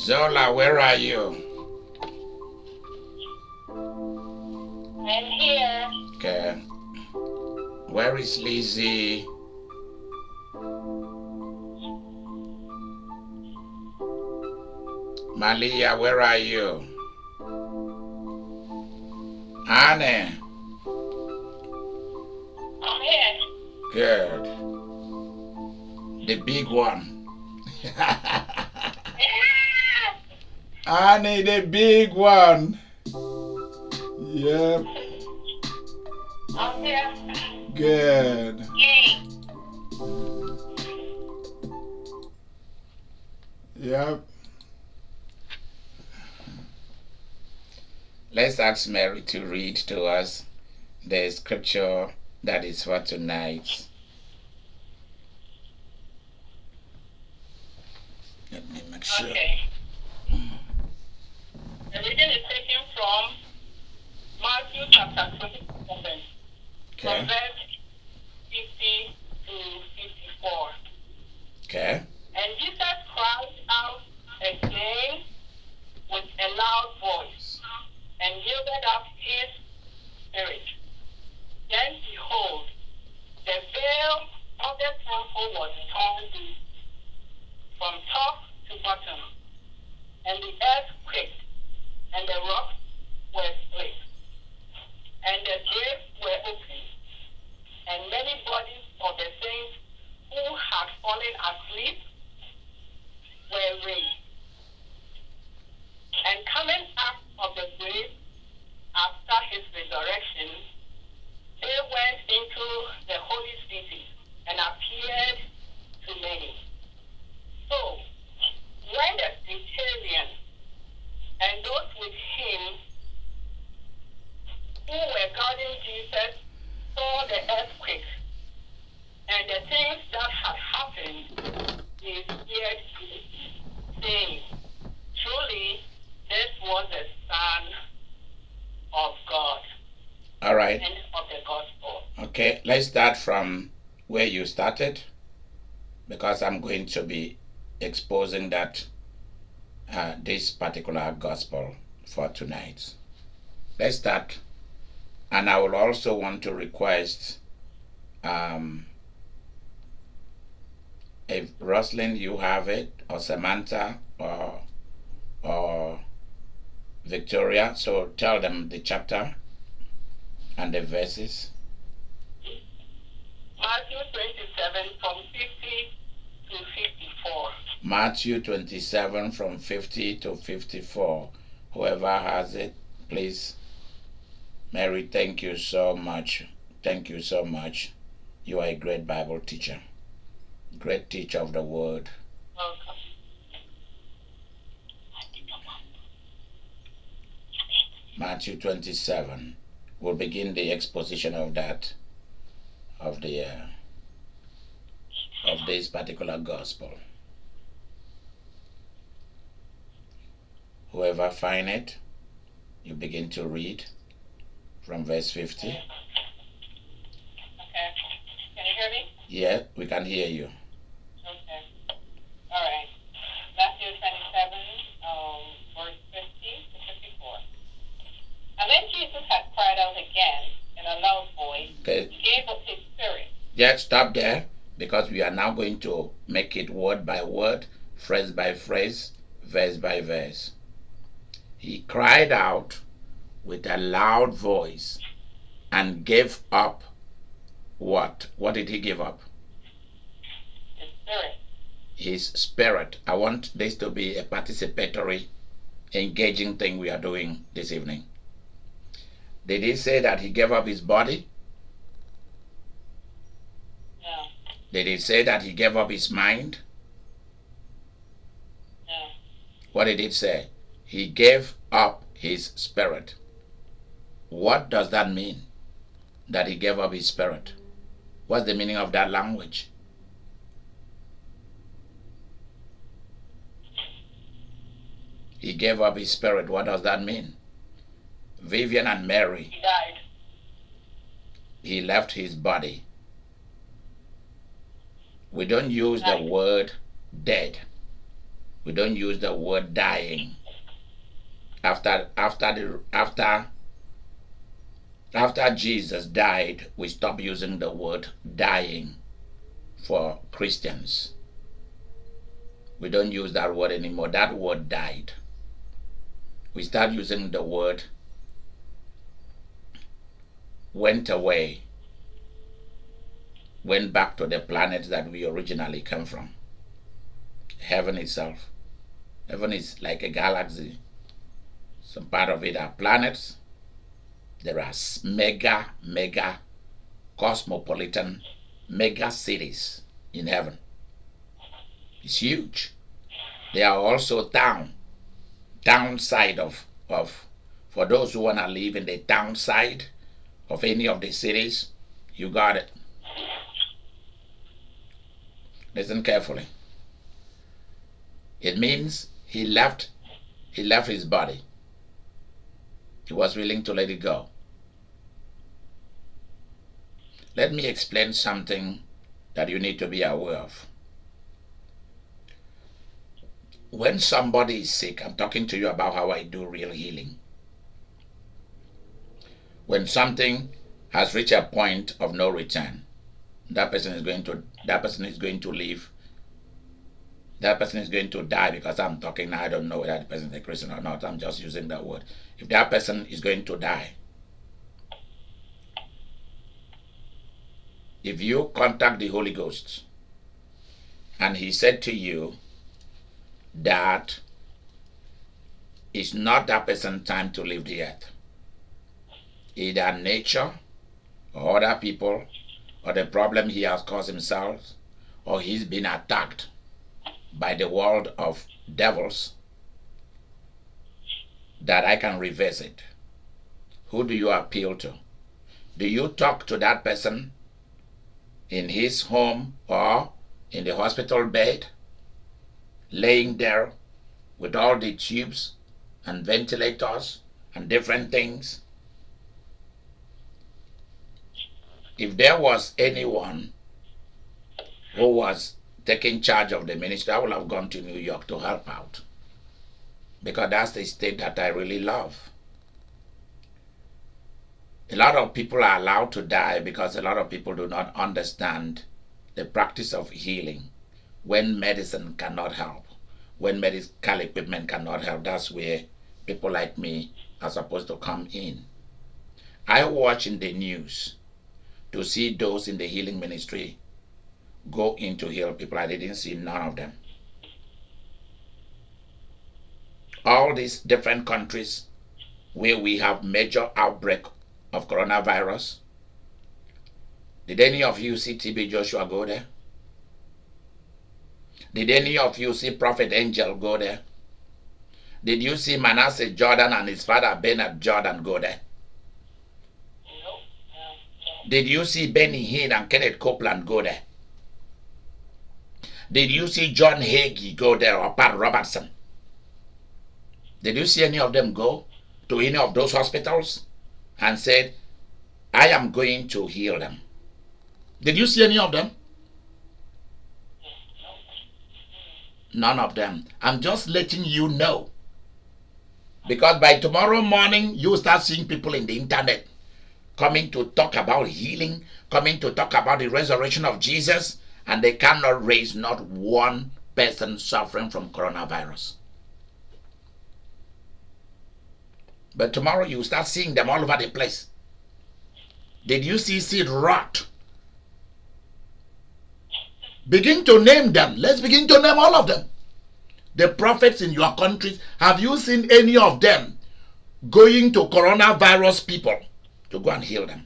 Zola, where are you? I'm here. Okay. Where is Lizzie? Malia, where are you? Anne. I'm here. Good. The big one. Annie, the big one. Yep. I'm here. Good. Yay. Yep. Let's ask Mary to read to us the scripture that is for tonight. Let me make sure. Okay. The reading is taken from Matthew chapter 27, Okay. from verse 50 to 54. Okay. And Jesus cried out again with a loud voice and yielded up his spirit. Then behold, the veil of the temple was torn loose from top to bottom, and the earth quaked, and the rocks were split, and the graves were opened, and many bodies of the saints who had fallen asleep were raised. And coming out of the grave after his resurrection, they went into the holy city and appeared to many. So, when the centurion and those with him who were guarding Jesus saw the earthquake and the things that had happened, they feared greatly, saying, truly, this was the Son of God. All right. End of the gospel. Okay, let's start from where you started because I'm going to be exposing that this particular gospel for tonight. Let's start, and I will also want to request if Rosalind you have it, or Samantha, or Victoria, so tell them the chapter and the verses. Matthew 27 from 50 to 54. Matthew 27 from 50 to 54. Whoever has it, please. Mary, thank you so much. Thank you so much. You are a great Bible teacher, great teacher of the word. Welcome. Matthew 27. We'll begin the exposition of that, of this particular gospel. Whoever find it, you begin to read from verse 50. Okay. Can you hear me? Yeah, we can hear you. Okay. All right. Matthew 27, verse 50 to 54. And then Jesus had cried out again in a loud voice. Okay. He gave up his spirit. Yeah, stop there because we are now going to make it word by word, phrase by phrase, verse by verse. He cried out with a loud voice and gave up what? What did he give up? His spirit. His spirit. I want this to be a participatory, engaging thing we are doing this evening. Did he say that he gave up his body? No. Did he say that he gave up his mind? No. What did it say? He gave up his spirit. What does that mean? That he gave up his spirit. What's the meaning of that language? He gave up his spirit. What does that mean? Vivian and Mary. He died. He left his body. We don't use the Right. word dead. We don't use the word dying. After Jesus died, we stopped using the word dying for Christians. We don't use that word anymore. That word died. We start using the word went away, went back to the planet that we originally came from. Heaven itself. Heaven is like a galaxy. Some part of it are planets. There are mega cosmopolitan mega cities in heaven. It's huge. There are also downside of for those who want to live in the downside of any of the cities, you got it. Listen carefully. It means he left his body. He was willing to let it go. Let me explain something that you need to be aware of. When somebody is sick, I'm talking to you about how I do real healing. When something has reached a point of no return, that person is going to leave. That person is going to die, because I'm talking now. I don't know whether the person is a Christian or not. I'm just using that word. If that person is going to die, if you contact the Holy Ghost and he said to you that it's not that person's time to leave the earth, either nature or other people or the problem he has caused himself, or he's been attacked by the world of devils, that I can reverse it, who do you appeal to? Do you talk to that person in his home or in the hospital bed, laying there with all the tubes and ventilators and different things? If there was anyone who was taking charge of the ministry, I would have gone to New York to help out, because that's the state that I really love. A lot of people are allowed to die because a lot of people do not understand the practice of healing. When medicine cannot help, when medical equipment cannot help, that's where people like me are supposed to come in. I watch in the news to see those in the healing ministry go in to heal people. I didn't see none of them. All these different countries where we have major outbreak of coronavirus, did any of you see TB Joshua go there? Did any of you see Prophet Angel go there? Did you see Manasseh Jordan and his father Bernard Jordan go there? Did you see Benny Hinn and Kenneth Copeland go there? Did you see John Hagee go there, or Pat Robertson? Did you see any of them go to any of those hospitals and said, I am going to heal them? Did you see any of them? None of them. I'm just letting you know, because by tomorrow morning you start seeing people in the internet coming to talk about healing, coming to talk about the resurrection of Jesus, and they cannot raise not one person suffering from coronavirus. But tomorrow you start seeing them all over the place. Did you see Sid Roth? Begin to name them. Let's begin to name all of them. The prophets in your countries, have you seen any of them going to coronavirus people to go and heal them?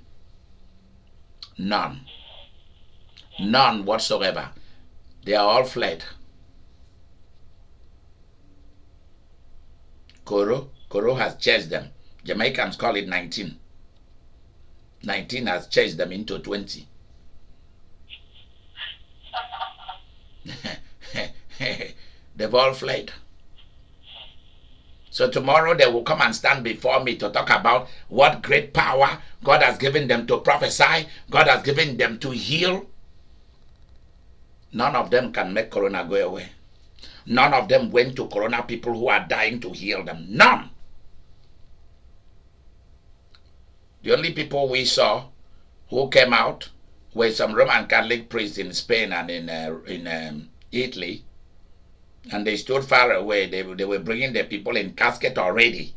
None. None whatsoever. They are all fled. Koro has chased them. Jamaicans call it 19. 19 has chased them into 20. They've all fled. So tomorrow they will come and stand before me to talk about what great power God has given them to prophesy, God has given them to heal. None of them can make corona go away. None of them went to corona people who are dying to heal them. None. The only people we saw who came out were some Roman Catholic priests in Spain and in Italy, and they stood far away. They were bringing the people in casket already,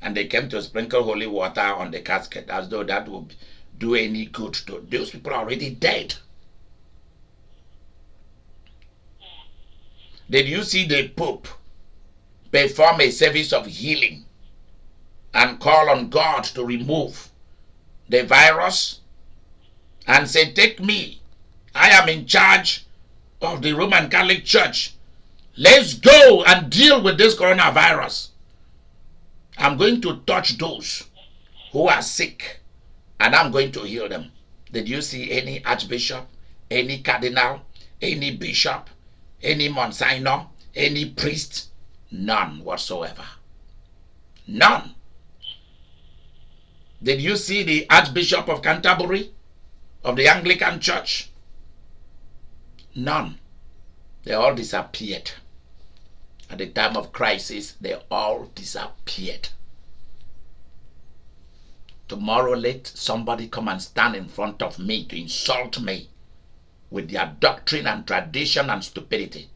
and they came to sprinkle holy water on the casket as though that would do any good to those people are already dead. Did you see the Pope perform a service of healing and call on God to remove the virus and say, take me, I am in charge of the Roman Catholic Church. Let's go and deal with this coronavirus. I'm going to touch those who are sick and I'm going to heal them. Did you see any archbishop, any cardinal, any bishop, any monsignor, any priest? None whatsoever. None. Did you see the Archbishop of Canterbury, of the Anglican Church? None. They all disappeared. At the time of crisis, they all disappeared. Tomorrow let somebody come and stand in front of me to insult me with their doctrine and tradition and stupidity.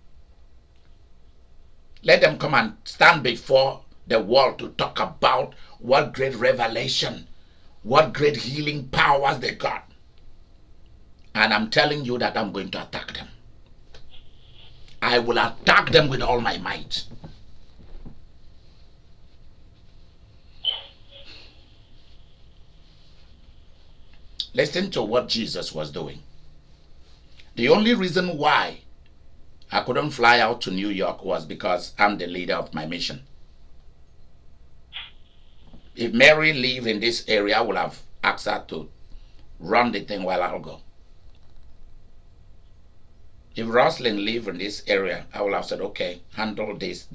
Let them come and stand before the world to talk about what great revelation, what great healing powers they got. And I'm telling you that I'm going to attack them. I will attack them with all my might. Listen to what Jesus was doing. The only reason why I couldn't fly out to New York was because I'm the leader of my mission. If Mary lived in this area, I would have asked her to run the thing while I'll go. If Rosalind lived in this area, I would have said, okay, handle this.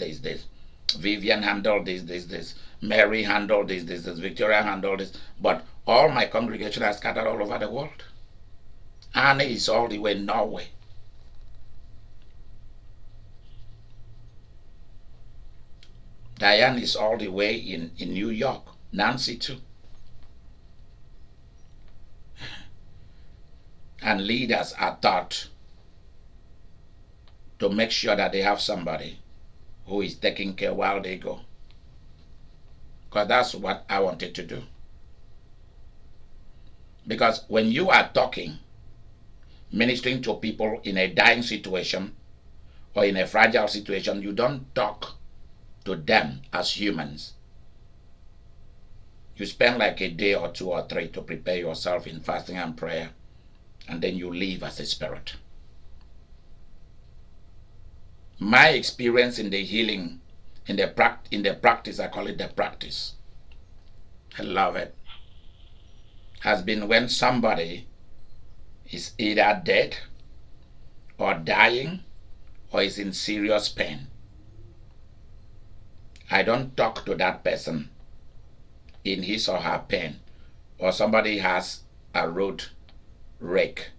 Vivian, handle this. Mary, handle this. Victoria, handle this. But all my congregation are scattered all over the world. Anne is all the way in Norway. Diane is all the way in New York. Nancy too. And leaders are taught to make sure that they have somebody who is taking care while they go. Because that's what I wanted to do. Because when you are talking, ministering to people in a dying situation or in a fragile situation, you don't talk to them as humans. You spend like a day or 2 or 3 to prepare yourself in fasting and prayer, and then you leave as a spirit. My experience in the healing, in the practice, I call it the practice, I love it, has been when somebody is either dead or dying or is in serious pain. I don't talk to that person in his or her pain, or somebody has a road wreck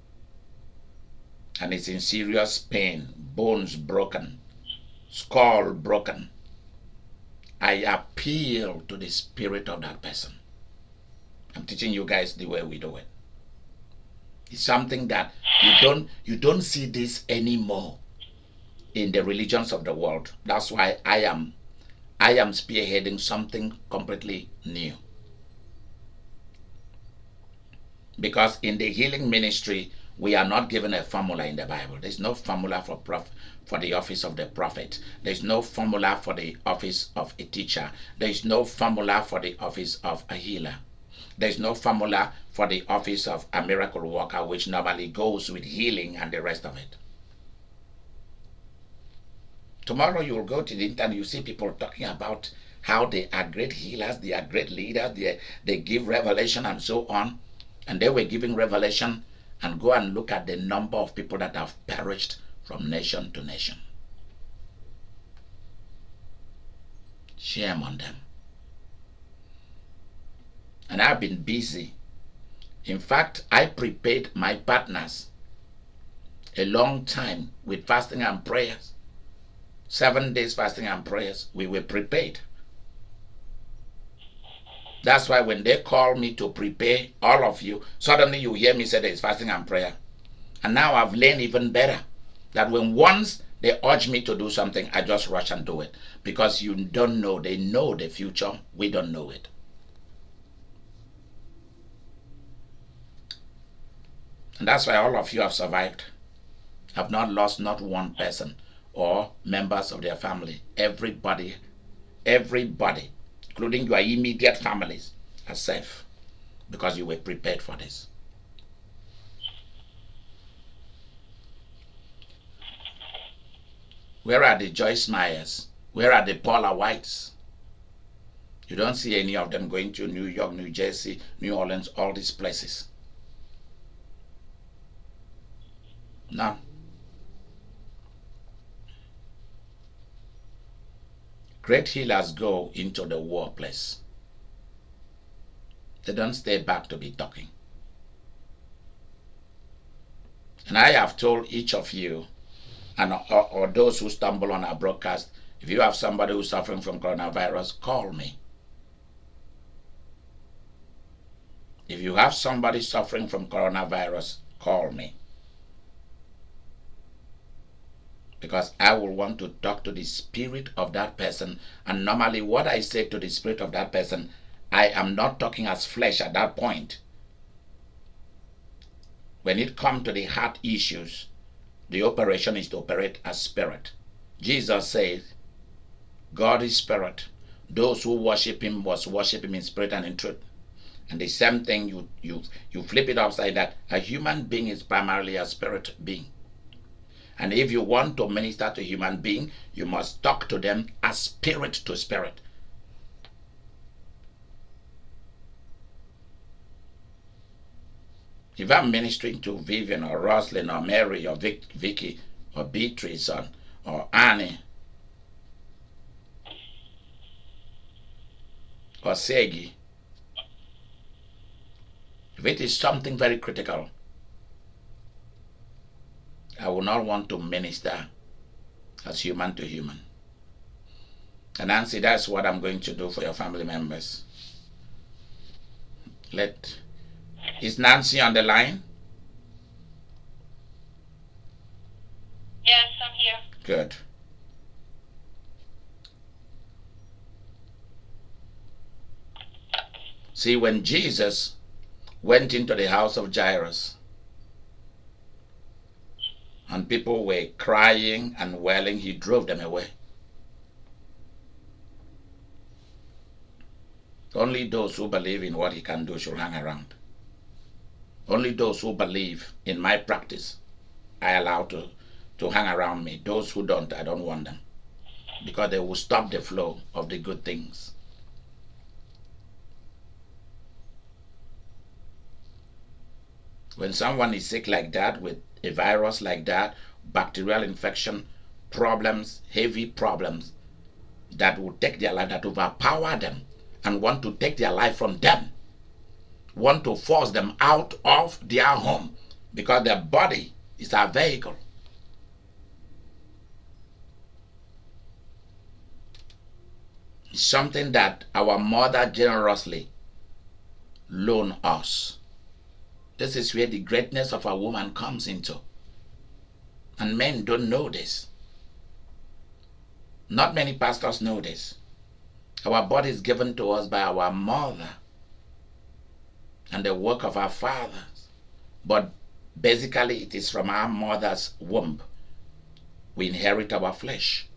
and is in serious pain, bones broken, skull broken. I appeal to the spirit of that person. I'm teaching you guys the way we do it. It's something that you don't see this anymore in the religions of the world. That's why I am spearheading something completely new. Because in the healing ministry, we are not given a formula in the Bible. There's no formula for the office of the prophet. There's no formula for the office of a teacher. There's no formula for the office of a healer. There's no formula for the office of a miracle worker, which normally goes with healing and the rest of it. Tomorrow you will go to the internet, you see people talking about how they are great healers, they are great leaders, they give revelation and so on. And they were giving revelation, and go and look at the number of people that have perished from nation to nation. Shame on them. And I've been busy. In fact, I prepared my partners a long time with fasting and prayers. 7 days fasting and prayers, we were prepared. That's why when they call me to prepare all of you, suddenly you hear me say there is fasting and prayer. And now I've learned even better that when once they urge me to do something, I just rush and do it. Because you don't know, they know the future, we don't know it. And that's why all of you have survived. Have not lost not one person or members of their family. Everybody, including your immediate families, are safe because you were prepared for this. Where are the Joyce Myers? Where are the Paula Whites? You don't see any of them going to New York, New Jersey, New Orleans, all these places. None. Great healers go into the war place. They don't stay back to be talking. And I have told each of you, and or those who stumble on our broadcast, if you have somebody who's suffering from coronavirus, call me. If you have somebody suffering from coronavirus, call me. Because I will want to talk to the spirit of that person. And normally what I say to the spirit of that person, I am not talking as flesh at that point. When it comes to the heart issues, the operation is to operate as spirit. Jesus said, God is spirit. Those who worship him must worship him in spirit and in truth. And the same thing, you flip it upside that a human being is primarily a spirit being. And if you want to minister to a human being, you must talk to them as spirit to spirit. If I'm ministering to Vivian or Roslyn or Mary or Vicky or Beatrice or Annie or Segi, if it is something very critical, I will not want to minister as human to human. And Nancy, that's what I'm going to do for your family members. Is Nancy on the line? Yes, I'm here. Good. See, when Jesus went into the house of Jairus, and people were crying and wailing, he drove them away. Only those who believe in what he can do should hang around. Only those who believe in my practice, I allow to hang around me. Those who don't, I don't want them. Because they will stop the flow of the good things. When someone is sick like that, with a virus like that, bacterial infection, problems, heavy problems, that will take their life, that overpower them, and want to take their life from them, want to force them out of their home, because their body is a vehicle. It's something that our mother generously loaned us. This is where the greatness of a woman comes into. And men don't know this. Not many pastors know this. Our body is given to us by our mother and the work of our fathers. But basically it is from our mother's womb we inherit our flesh.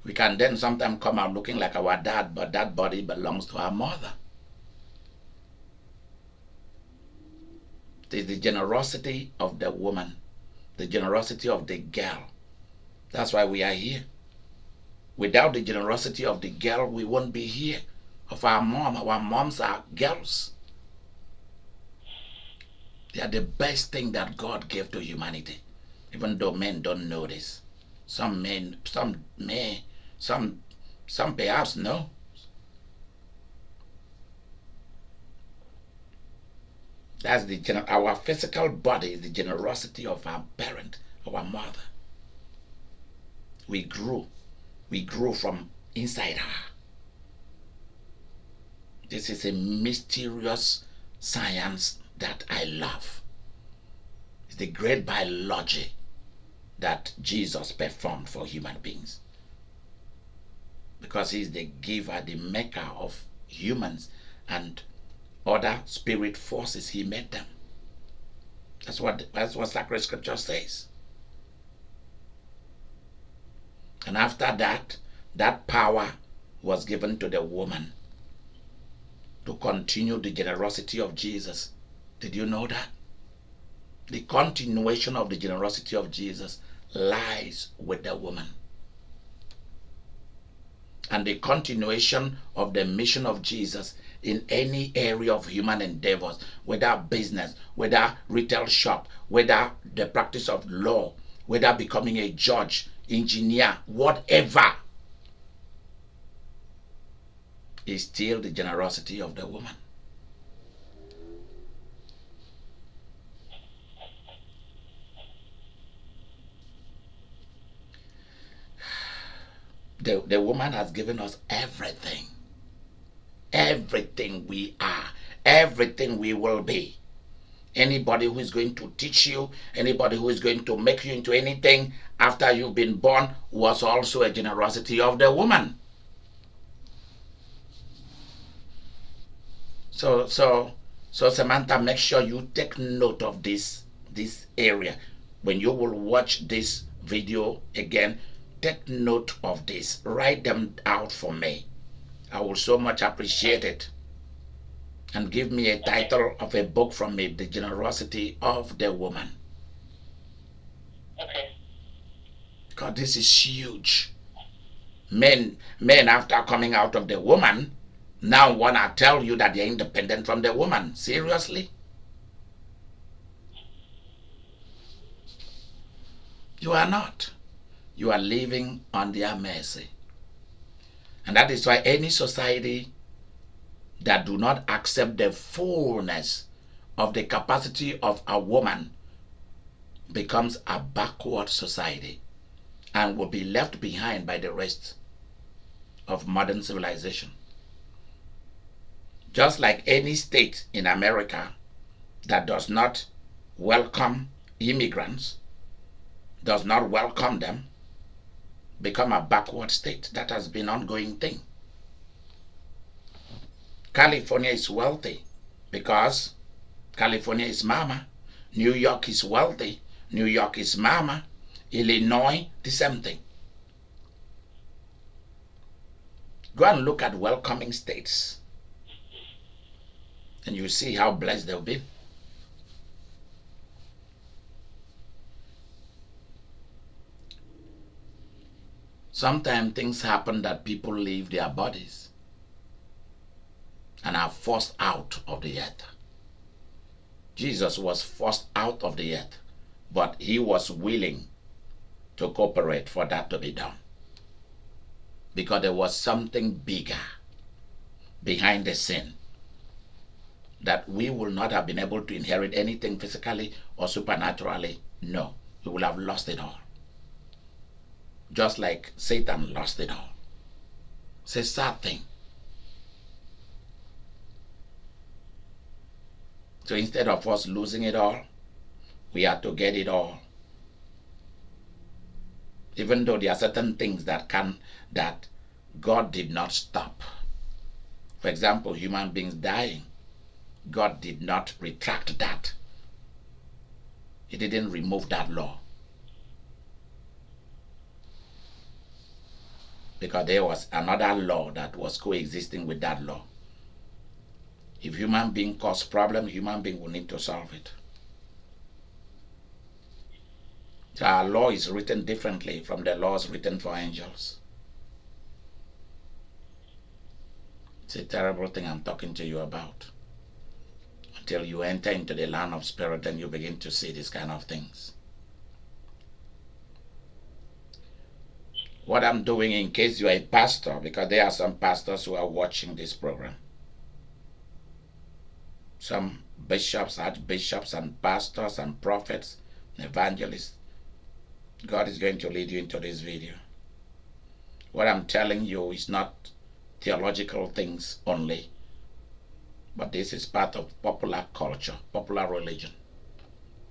We can then sometimes come out looking like our dad, but that body belongs to our mother. It is the generosity of the woman, the generosity of the girl. That's why we are here. Without the generosity of the girl, we won't be here. Of our mom, our moms are girls. They are the best thing that God gave to humanity, even though men don't know this. Some men, some may, some perhaps know. That's our physical body is the generosity of our parent, our mother. We grew. We grew from inside her. This is a mysterious science that I love. It's the great biology that Jesus performed for human beings. Because he's the giver, the maker of humans and other spirit forces. He made them. That's what sacred scripture says. And after that, that power was given to the woman to continue the generosity of Jesus. Did you know that? The continuation of the generosity of Jesus lies with the woman. And the continuation of the mission of Jesus in any area of human endeavors, whether business, whether retail shop, whether the practice of law, whether becoming a judge, engineer, whatever, is still the generosity of the woman. The woman has given us everything. Everything we are, everything we will be. Anybody who is going to teach you, anybody who is going to make you into anything after you've been born was also a generosity of the woman. So Samantha, make sure you take note of this area. When you will watch this video again, take note of this. Write them out for me. I will so much appreciate it. And give me a title of a book from me, The Generosity of the Woman. Okay. Because this is huge. Men after coming out of the woman, now want to tell you that they're independent from the woman. Seriously? You are not. You are living on their mercy. And that is why any society that do not accept the fullness of the capacity of a woman becomes a backward society and will be left behind by the rest of modern civilization. Just like any state in America that does not welcome immigrants, does not welcome them, become a backward state. That has been an ongoing thing. California is wealthy because California is mama. New York is wealthy. New York is mama. Illinois, the same thing. Go and look at welcoming states and you see how blessed they'll be. Sometimes things happen that people leave their bodies and are forced out of the earth. Jesus was forced out of the earth, but he was willing to cooperate for that to be done. Because there was something bigger behind the sin, that we will not have been able to inherit anything physically or supernaturally. No, we will have lost it all. Just like Satan lost it all. It's a sad thing. So instead of us losing it all, we have to get it all. Even though there are certain things that God did not stop. For example, human beings dying. God did not retract that. He didn't remove that law. Because there was another law that was coexisting with that law. If human being cause problem, human being will need to solve it. So our law is written differently from the laws written for angels. It's a terrible thing I'm talking to you about. Until you enter into the land of spirit and you begin to see these kind of things. What I'm doing, in case you're a pastor, because there are some pastors who are watching this program. Some bishops, archbishops, and pastors, and prophets, and evangelists. God is going to lead you into this video. What I'm telling you is not theological things only, but this is part of popular culture, popular religion.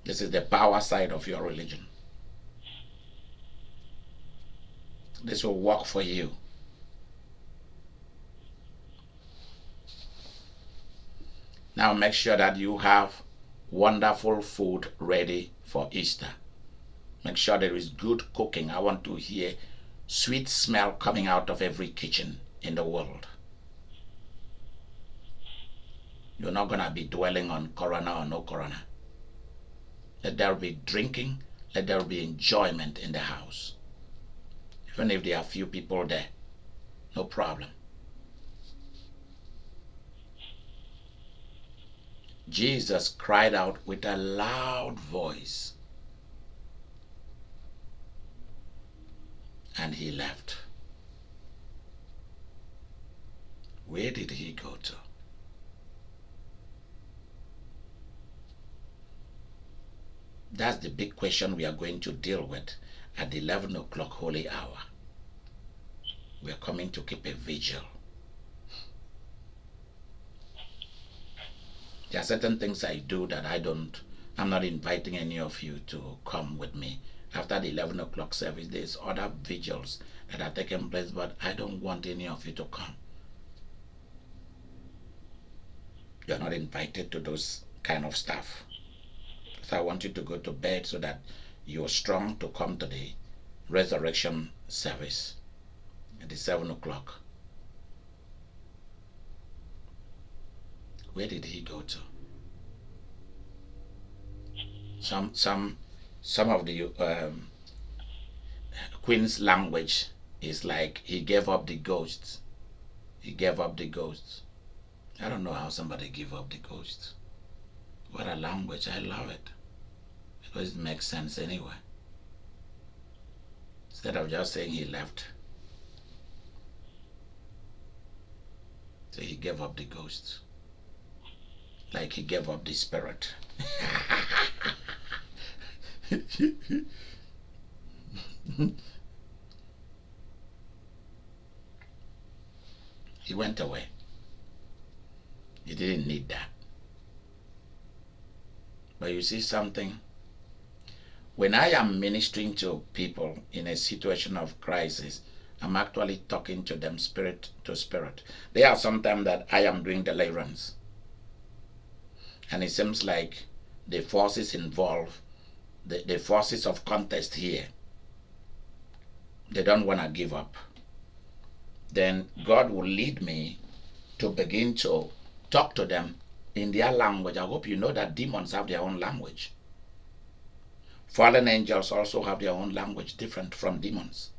This is the power side of your religion. This will work for you. Now make sure that you have wonderful food ready for Easter. Make sure there is good cooking. I want to hear sweet smell coming out of every kitchen in the world. You're not going to be dwelling on corona or no corona. Let there be drinking. Let there be enjoyment in the house. Even if there are few people there, no problem. Jesus cried out with a loud voice, and he left. Where did he go to? That's the big question we are going to deal with at the 11 o'clock holy hour. We are coming to keep a vigil. There are certain things I do that I'm not inviting any of you to come with me. After the 11 o'clock service, there's other vigils that are taking place, but I don't want any of you to come. You're not invited to those kind of stuff. So I want you to go to bed so that you're strong to come to the resurrection service at the 7 o'clock. Where did he go to? Some of the Queen's language is like he gave up the ghosts. He gave up the ghosts. I don't know how somebody give up the ghosts. What a language. I love it. Because it makes sense anyway. Instead of just saying he left. So he gave up the ghosts. Like he gave up the spirit. He went away. He didn't need that. But you see something? When I am ministering to people in a situation of crisis, I'm actually talking to them spirit to spirit. There are sometimes that I am doing deliverance. And it seems like the forces involved, the forces of contest here, they don't want to give up. Then God will lead me to begin to talk to them in their language. I hope you know that demons have their own language. Fallen angels also have their own language different from demons.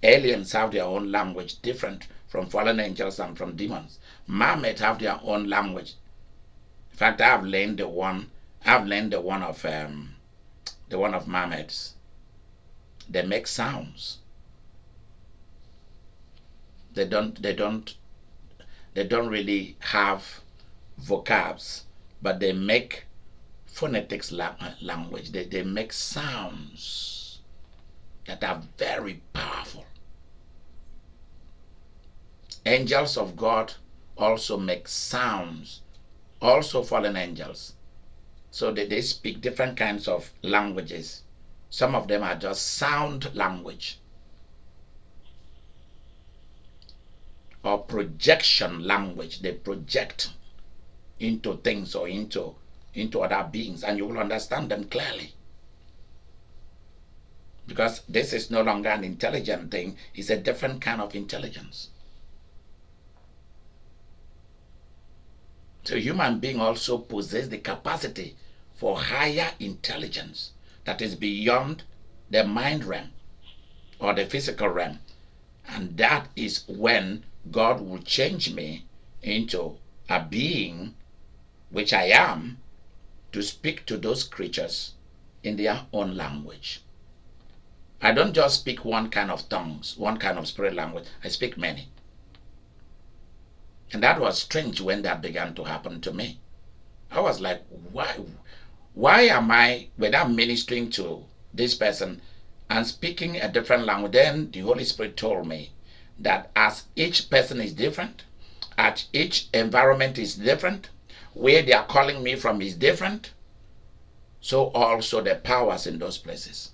Aliens have their own language different from fallen angels and from demons. Mermaids have their own language. In fact, I've learned the one of mermaids. They make sounds. They don't really have vocabs, but they make phonetics language. They make sounds that are very powerful. Angels of God also make sounds, also fallen angels. So they speak different kinds of languages. Some of them are just sound language or projection language. They project into things or into other beings, and you will understand them clearly. Because this is no longer an intelligent thing, it's a different kind of intelligence. So human beings also possess the capacity for higher intelligence that is beyond the mind realm or the physical realm. And that is when God will change me into a being, which I am, to speak to those creatures in their own language. I don't just speak one kind of tongues, one kind of spirit language. I speak many. And that was strange when that began to happen to me. I was like, why am I, when I'm ministering to this person, and speaking a different language. Then the Holy Spirit told me that as each person is different, as each environment is different, where they are calling me from is different, so also the powers in those places.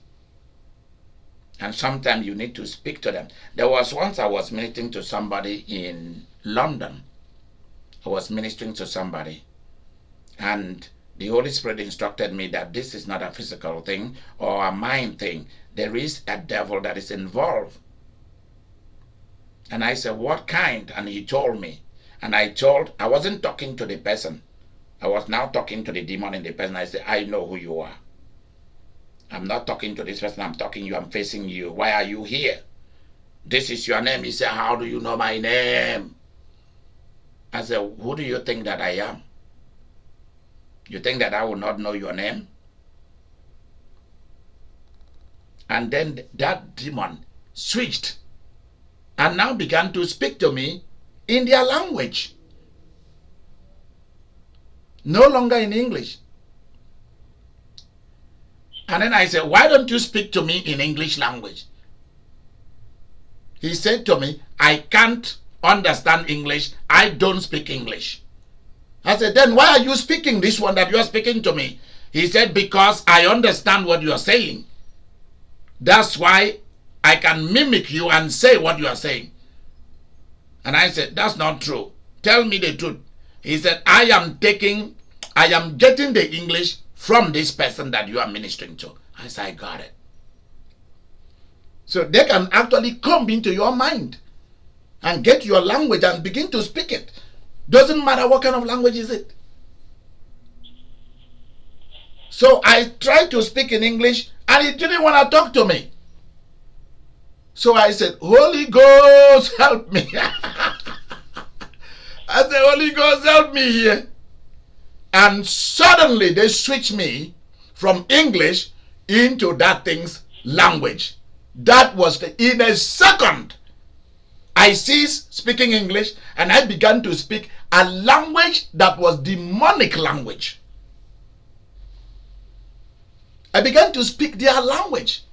And sometimes you need to speak to them. There was once I was ministering to somebody in London. I was ministering to somebody, and the Holy Spirit instructed me that this is not a physical thing or a mind thing. There is a devil that is involved. And I said, what kind? And he told me. And I wasn't talking to the person. I was now talking to the demon in the person. I said, I know who you are. I'm not talking to this person. I'm talking to you. I'm facing you. Why are you here? This is your name. He said, how do you know my name? I said, who do you think that I am? You think that I will not know your name? And then that demon switched and now began to speak to me in their language. No longer in English. And then I said, why don't you speak to me in English language? He said to me, I can't understand English. I don't speak English. I said, then why are you speaking this one that you are speaking to me? He said, because I understand what you are saying. That's why I can mimic you and say what you are saying. And I said, that's not true. Tell me the truth. He said, I am getting the English from this person that you are ministering to. I said, I got it. So they can actually come into your mind and get your language and begin to speak it. Doesn't matter what kind of language is it. So I tried to speak in English and he didn't want to talk to me. So I said, Holy Ghost, help me. I said, Holy Ghost, help me here. And suddenly they switched me from English into that thing's language. That was in a second. I ceased speaking English and I began to speak a language that was demonic language. I began to speak their language.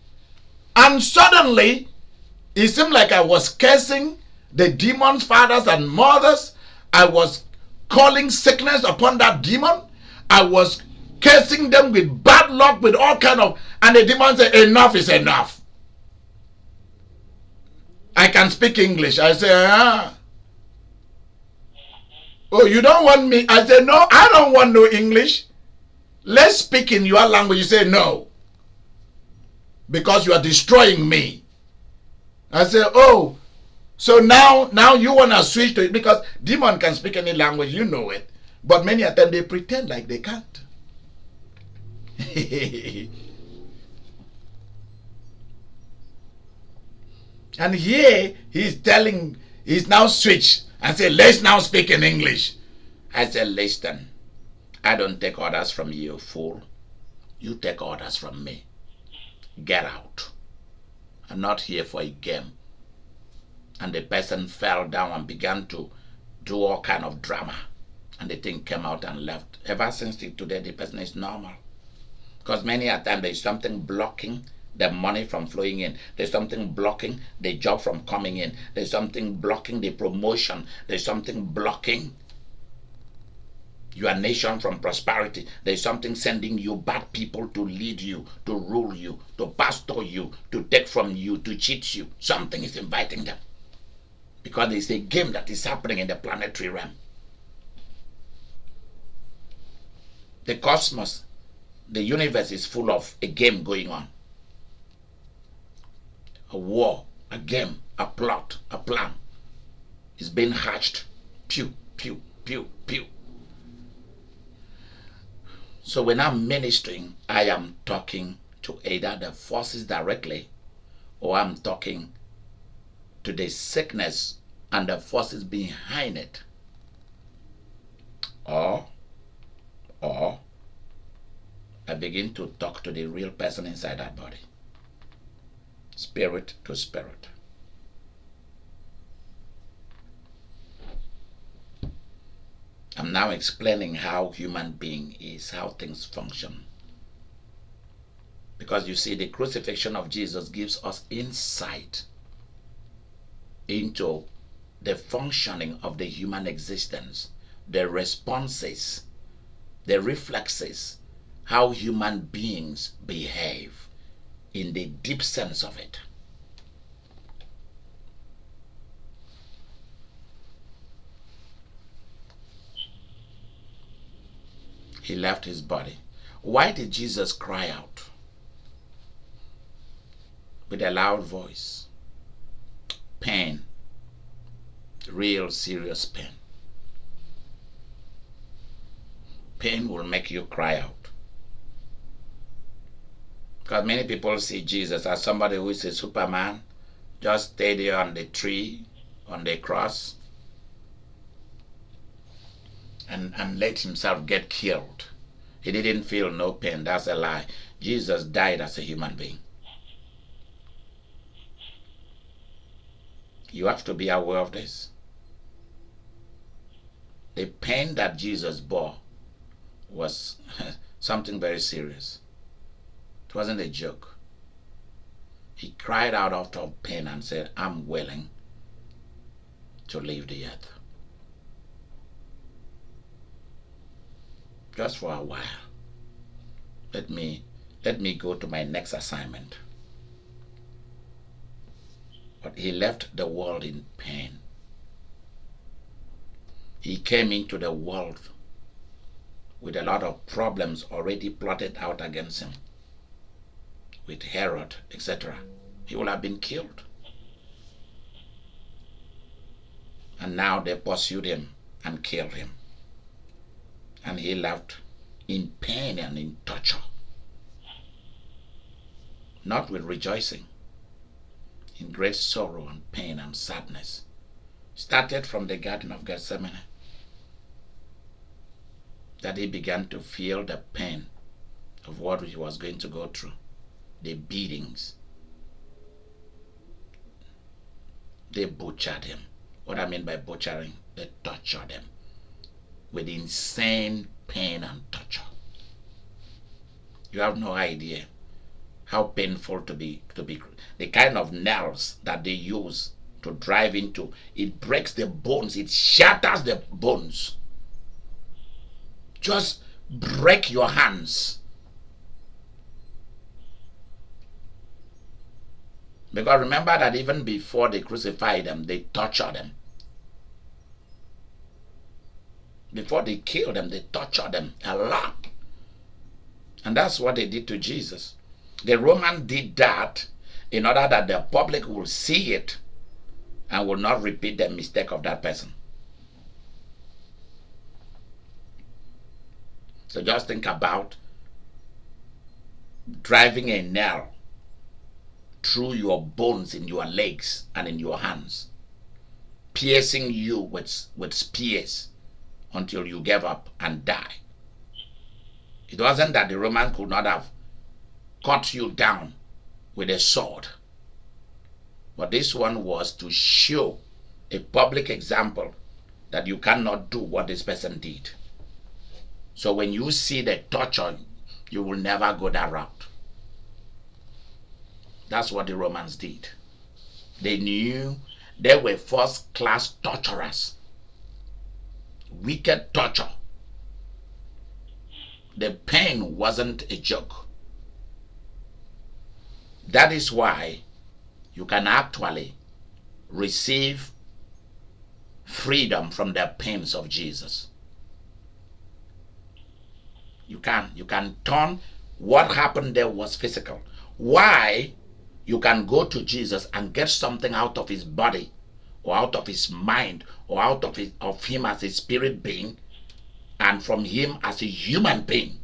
And suddenly, it seemed like I was cursing the demon's fathers and mothers. I was calling sickness upon that demon. I was cursing them with bad luck, with all kind of... And the demon said, enough is enough. I can speak English. I said, oh, you don't want me? I said, no, I don't want no English. Let's speak in your language. You say, no. Because you are destroying me. I said, oh, so now you want to switch to it. Because demon can speak any language, you know it. But many of them, they pretend like they can't. And here, he's now switched and said, let's now speak in English. I said, listen, I don't take orders from you, fool. You take orders from me. Get out. I'm not here for a game. And the person fell down and began to do all kind of drama. And the thing came out and left. Ever since today, the person is normal. Because many a time there is something blocking the money from flowing in. There's something blocking the job from coming in. There's something blocking the promotion. There's something blocking your nation from prosperity. There's something sending you bad people to lead you, to rule you, to pastor you, to take from you, to cheat you. Something is inviting them. Because there's a game that is happening in the planetary realm. The cosmos, the universe is full of a game going on. A war, a game, a plot, a plan is being hatched. Pew, pew, pew, pew. So when I'm ministering, I am talking to either the forces directly, or I'm talking to the sickness and the forces behind it. Or I begin to talk to the real person inside that body. Spirit to spirit. I'm now explaining how human being is, how things function. Because you see, the crucifixion of Jesus gives us insight into the functioning of the human existence, the responses, the reflexes, how human beings behave in the deep sense of it. He left his body. Why did Jesus cry out with a loud voice? Pain, real serious pain. Pain will make you cry out. Because many people see Jesus as somebody who is a Superman, just stay there on the tree, on the cross, and let himself get killed. He didn't feel no pain. That's a lie. Jesus died as a human being. You have to be aware of this. The pain that Jesus bore was something very serious. It wasn't a joke. He cried out of pain and said, I'm willing to leave the earth. Just for a while. Let me go to my next assignment. But he left the world in pain. He came into the world with a lot of problems already plotted out against him, with Herod, etc. He would have been killed. And now they pursued him and killed him. And he left in pain and in torture. Not with rejoicing, in great sorrow and pain and sadness. Started from the Garden of Gethsemane, that he began to feel the pain of what he was going to go through, the beatings. They butchered him. What I mean by butchering, they tortured him with insane pain and torture. You have no idea how painful to be the kind of nails that they use to drive into. It breaks the bones, it shatters the bones. Just break your hands. Because remember that even before they crucified them, they tortured them. Before they killed them, they tortured them a lot. And that's what they did to Jesus. The Romans did that in order that the public will see it and will not repeat the mistake of that person. So just think about driving a nail through your bones in your legs and in your hands, piercing you with spears until you gave up and die. It wasn't that the Romans could not have cut you down with a sword, but this one was to show a public example that you cannot do what this person did. So when you see the torture, you will never go that route. That's what the Romans did. They knew they were first-class torturers. Wicked torture. The pain wasn't a joke. That is why you can actually receive freedom from the pains of Jesus. You can turn what happened there was physical. Why? You can go to Jesus and get something out of his body, or out of his mind, or out of him as a spirit being, and from him as a human being,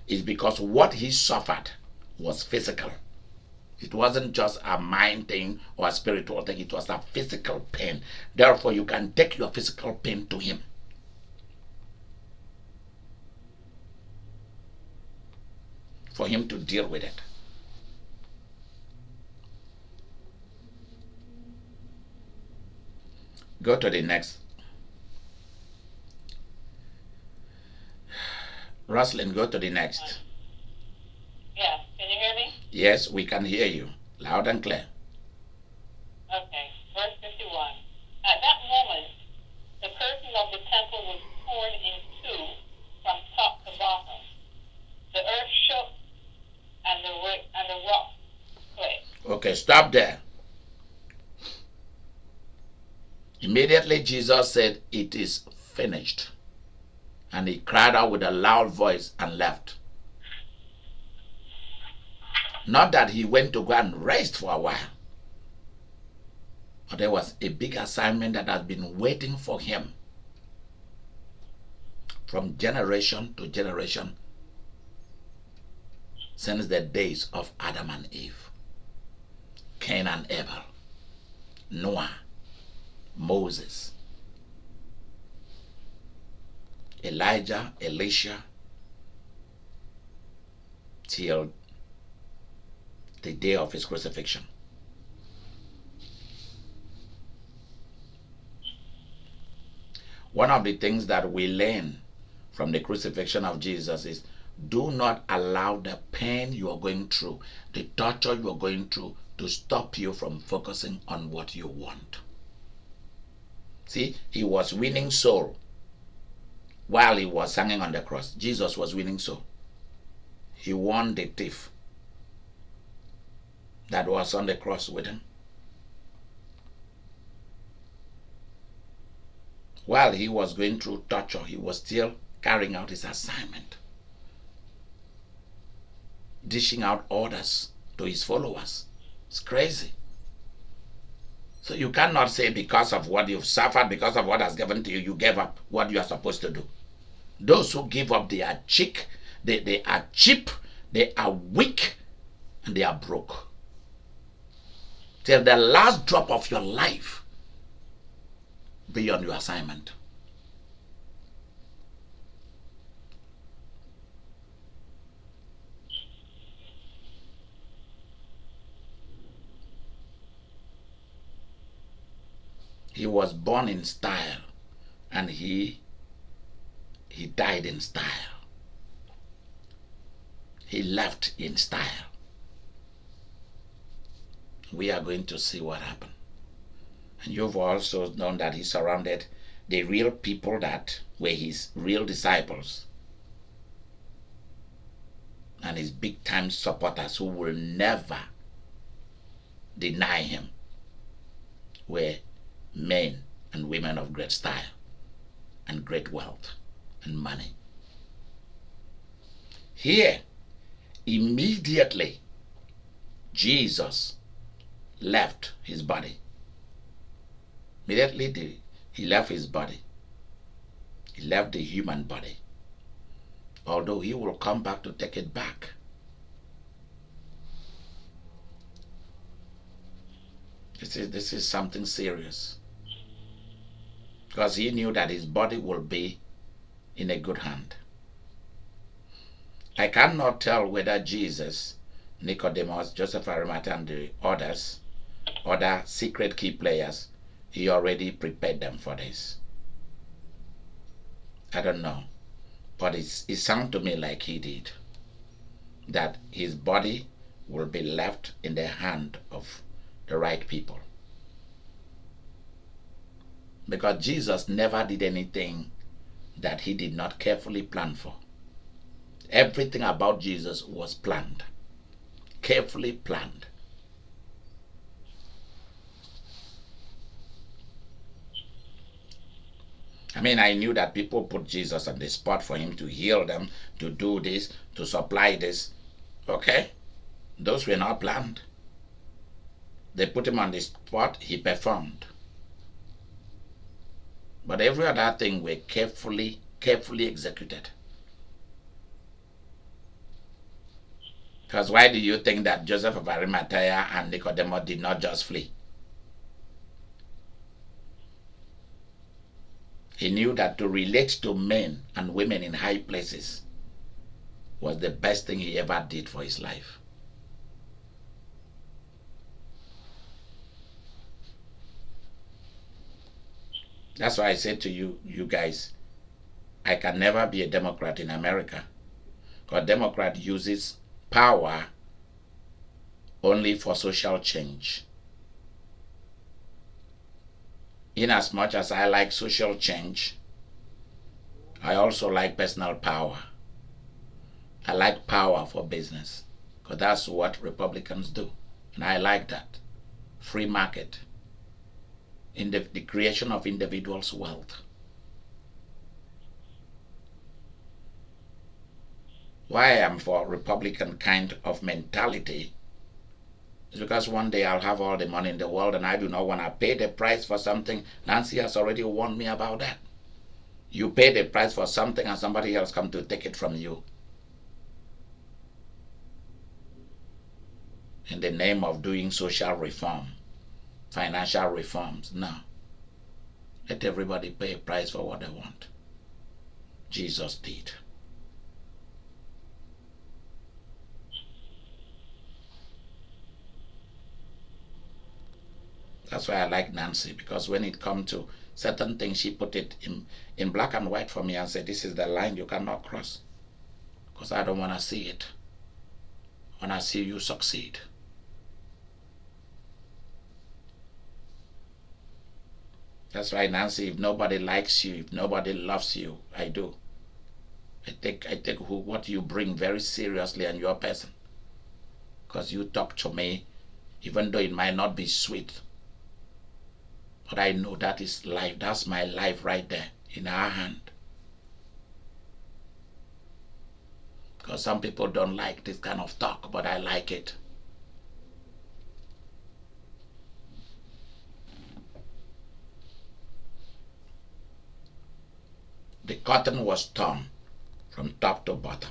is because what he suffered was physical. It wasn't just a mind thing or a spiritual thing, it was a physical pain. Therefore, you can take your physical pain to him. For him to deal with it. Go to the next. Roslyn, go to the next. Yeah, can you hear me? Yes, we can hear you loud and clear. Okay, verse 51. At that moment, the curtain of the temple was torn in two from top to bottom. The earth shook and the rock split. Okay, stop there. Immediately Jesus said, "It is finished." And he cried out with a loud voice and left. Not that he went to go and rest for a while, but there was a big assignment that has been waiting for him from generation to generation since the days of Adam and Eve, Cain and Abel, Noah, Moses, Elijah, Elisha, till the day of his crucifixion. One of the things that we learn from the crucifixion of Jesus is, do not allow the pain you are going through, the torture you are going through, to stop you from focusing on what you want. See, he was winning soul while he was hanging on the cross. Jesus was winning soul. He won the thief that was on the cross with him. While he was going through torture, he was still carrying out his assignment, dishing out orders to his followers. It's crazy. So you cannot say because of what you've suffered, because of what has given to you, you gave up what you are supposed to do. Those who give up, they are cheap, they are cheap, they are weak, and they are broke. Till the last drop of your life, be on your assignment. He was born in style, and he died in style. He left in style. We are going to see what happened. And you've also known that he surrounded the real people that were his real disciples and his big time supporters who will never deny him were men and women of great style and great wealth and money. Here, immediately, Jesus left his body. Immediately he left his body. He left the human body. Although he will come back to take it back. This is something serious. Because he knew that his body will be in a good hand. I cannot tell whether Jesus, Nicodemus, Joseph Arimathea, and the other secret key players, he already prepared them for this. I don't know. But it sounds to me like he did. That his body will be left in the hand of the right people. Because Jesus never did anything that he did not carefully plan for. Everything about Jesus was planned. Carefully planned. I mean, I knew that people put Jesus on the spot for him to heal them, to do this, to supply this. Okay? Those were not planned. They put him on the spot, he performed. But every other thing were carefully executed. Because why do you think that Joseph of Arimathea and Nicodemus did not just flee? He knew that to relate to men and women in high places was the best thing he ever did for his life. That's why I said to you guys, I can never be a Democrat in America. Because Democrat uses power only for social change. In as much as I like social change, I also like personal power. I like power for business, because that's what Republicans do. And I like that. Free market, in the creation of individuals' wealth. Why I am for Republican kind of mentality is because one day I'll have all the money in the world and I do not want to pay the price for something. Nancy has already warned me about that. You pay the price for something and somebody else comes to take it from you. In the name of doing social reform, financial reforms. No. Let everybody pay a price for what they want. Jesus did. That's why I like Nancy, because when it comes to certain things, she put it in black and white for me and said, this is the line you cannot cross. Because I don't want to see it. I want to see you succeed. That's why, Nancy, if nobody likes you, if nobody loves you, I do. I take what you bring very seriously and your person. Because you talk to me, even though it might not be sweet. But I know that is life. That's my life right there in our hand. Because some people don't like this kind of talk, but I like it. The curtain was torn from top to bottom.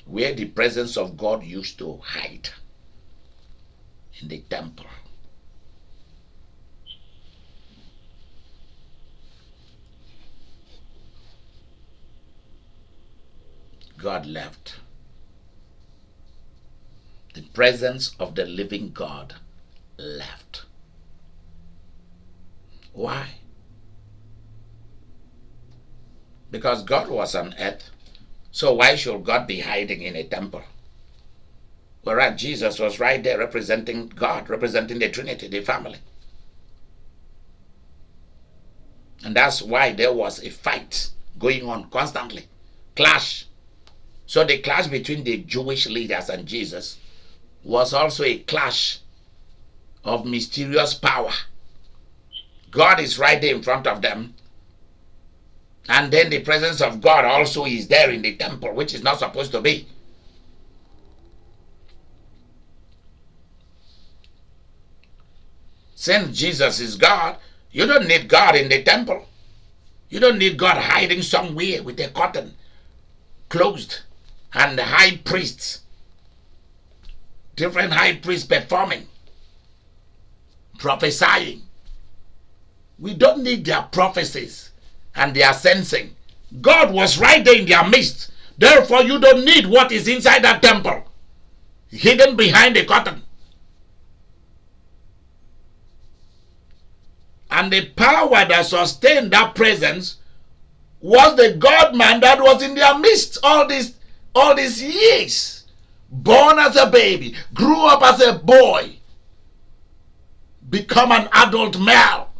Where the presence of God used to hide, in the temple. God left. The presence of the living God left. Why? Because God was on earth. So why should God be hiding in a temple? Whereas Jesus was right there representing God, representing the Trinity, the family. And that's why there was a fight going on constantly. Clash. So the clash between the Jewish leaders and Jesus was also a clash of mysterious power. God is right there in front of them. And then the presence of God also is there in the temple, which is not supposed to be. Since Jesus is God, you don't need God in the temple. You don't need God hiding somewhere with a curtain closed and the high priests, different high priests performing, prophesying. We don't need their prophecies and their sensing. God was right there in their midst. Therefore, you don't need what is inside that temple, hidden behind the curtain. And the power that sustained that presence was the God-man that was in their midst all these years. Born as a baby, grew up as a boy, become an adult male.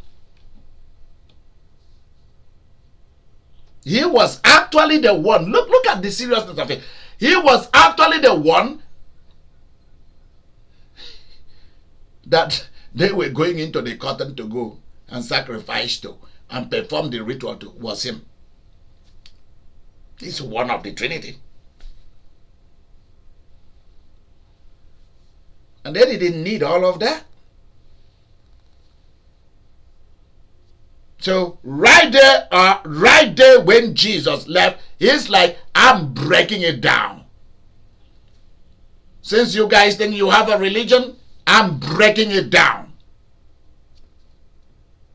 He was actually the one. Look at the seriousness of it. He was actually the one that they were going into the curtain to go and sacrifice to and perform the ritual to, was him. He's one of the Trinity. And then he didn't need all of that. So right there when Jesus left, he's like, I'm breaking it down. Since you guys think you have a religion, I'm breaking it down.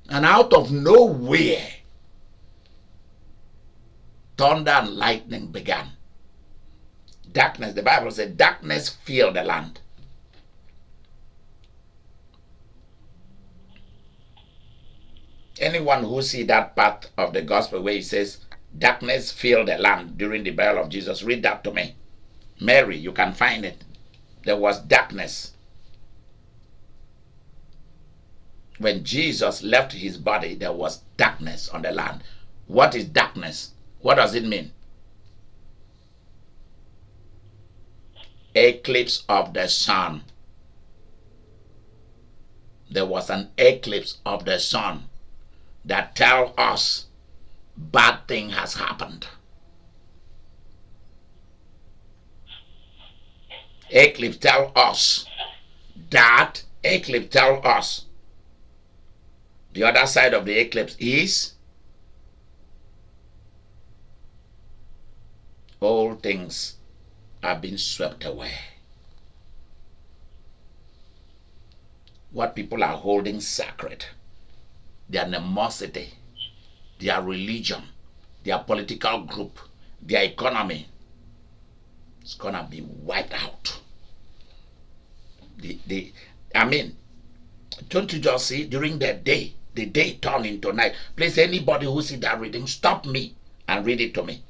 And out of nowhere, thunder and lightning began. Darkness, the Bible said, darkness filled the land. Anyone who see that part of the gospel where he says, darkness filled the land during the burial of Jesus, read that to me. Mary, you can find it. There was darkness. When Jesus left his body, there was darkness on the land. What is darkness? What does it mean? Eclipse of the sun. There was an eclipse of the sun that tells us bad thing has happened. Eclipse tells us that. Eclipse tells us the other side of the eclipse is all things have been swept away. What people are holding sacred, their animosity, their religion, their political group, their economy, it's gonna be wiped out. Don't you just see during the day turned into night? Please, anybody who see that reading, stop me and read it to me.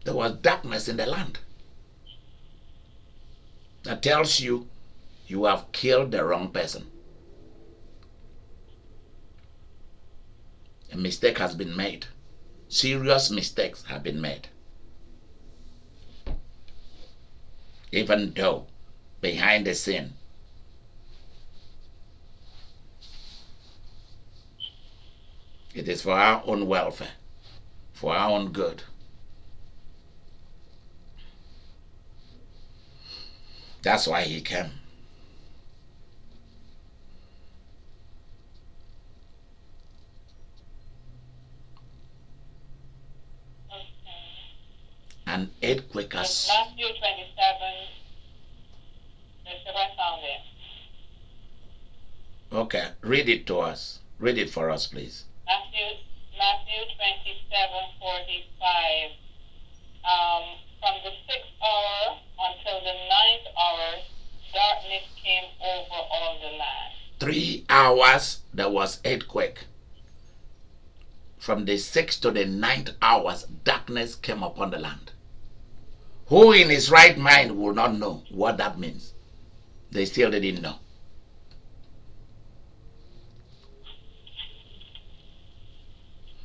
There was darkness in the land. That tells you you have killed the wrong person. A mistake has been made. Serious mistakes have been made. Even though behind the scene, it is for our own welfare, for our own good. That's why he came. An earthquake has... Matthew 27, there's the rest on there. Okay, read it to us. Read it for us, please. Matthew 27:45. From the 6th hour until the 9th hour, darkness came over all the land. 3 hours there was earthquake. From the 6th to the 9th hours, darkness came upon the land. Who in his right mind will not know what that means? They still didn't know.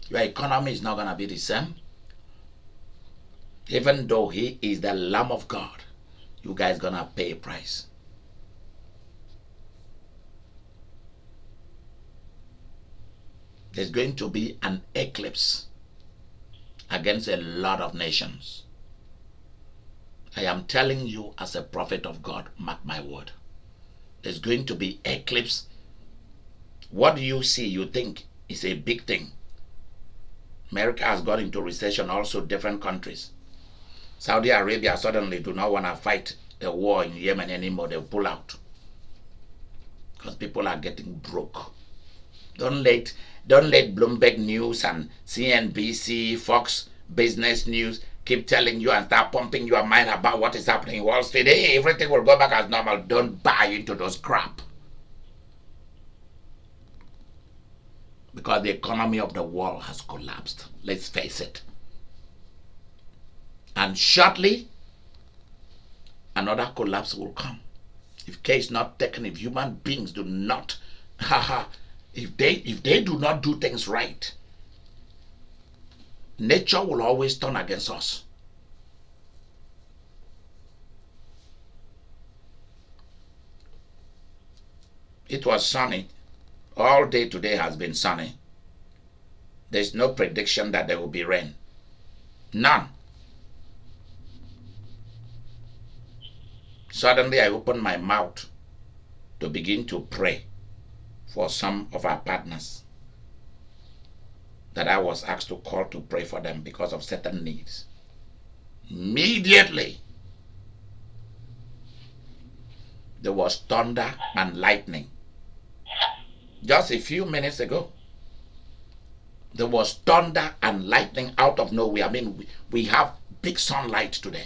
Your economy is not going to be the same. Even though he is the Lamb of God, you guys going to pay a price. There's going to be an eclipse against a lot of nations. I am telling you as a prophet of God, mark my word. There's going to be eclipse. What do you see? You think it's a big thing. America has got into recession, also different countries. Saudi Arabia suddenly do not want to fight a war in Yemen anymore. They pull out. Because people are getting broke. Don't let Bloomberg News and CNBC, Fox Business News keep telling you and start pumping your mind about what is happening in Wall Street. Hey, everything will go back as normal. Don't buy into those crap. Because the economy of the world has collapsed. Let's face it. And shortly, another collapse will come. If care is not taken, if human beings do not, if they do not do things right, nature will always turn against us. It was sunny. All day today has been sunny. There's no prediction that there will be rain. None. Suddenly I opened my mouth to begin to pray for some of our partners that I was asked to call to pray for them because of certain needs. Immediately, there was thunder and lightning. Just a few minutes ago, there was thunder and lightning out of nowhere. I mean, we have big sunlight today.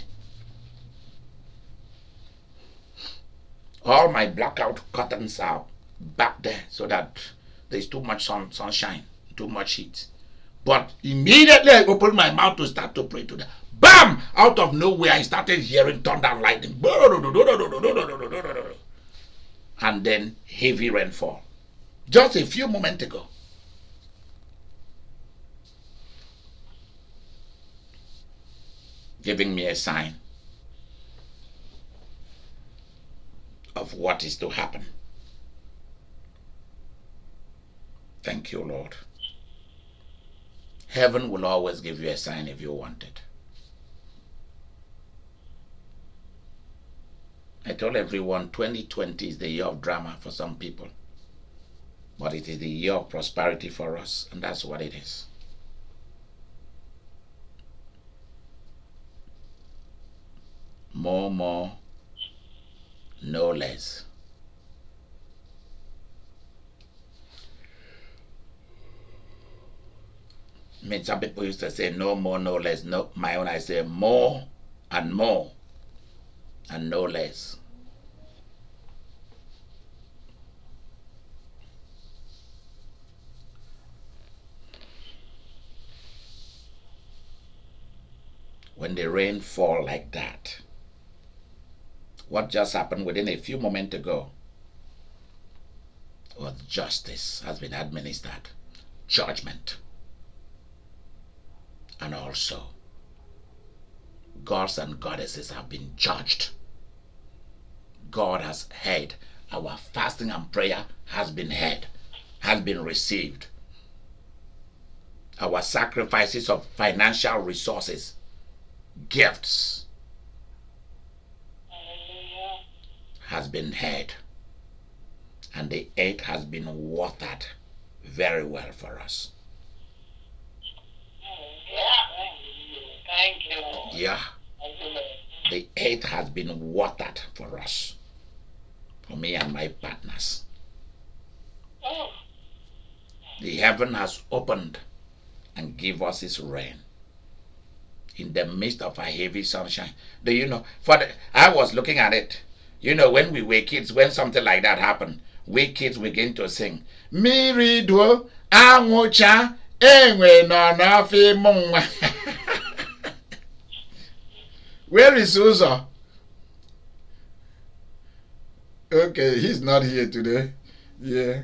All my blackout curtains are back there so that there's too much sunshine, too much heat. But immediately I opened my mouth to start to pray to them. Bam! Out of nowhere, I started hearing thunder and lightning. And then heavy rainfall. Just a few moments ago. Giving me a sign of what is to happen. Thank you, Lord. Heaven will always give you a sign if you want it. I told everyone 2020 is the year of drama for some people. But it is the year of prosperity for us, and that's what it is. More, no less. I mean, some people used to say no more, no less. No, my own, I say more and no less. When the rain fall like that, what just happened within a few moments ago was justice has been administered, judgment, and also gods and goddesses have been judged. God has heard. Our fasting and prayer has been heard, has been received. Our sacrifices of financial resources, gifts, has been heard, and the earth has been watered very well for us. Thank you. Yeah, the earth has been watered for us, for me and my partners. The heaven has opened and give us its rain in the midst of a heavy sunshine. Do you know, I was looking at it. You know, when we were kids, when something like that happened, we kids begin to sing, Miri do angucha enwe no na fi mungwa. Where is Uzo? Okay, he's not here today. Yeah,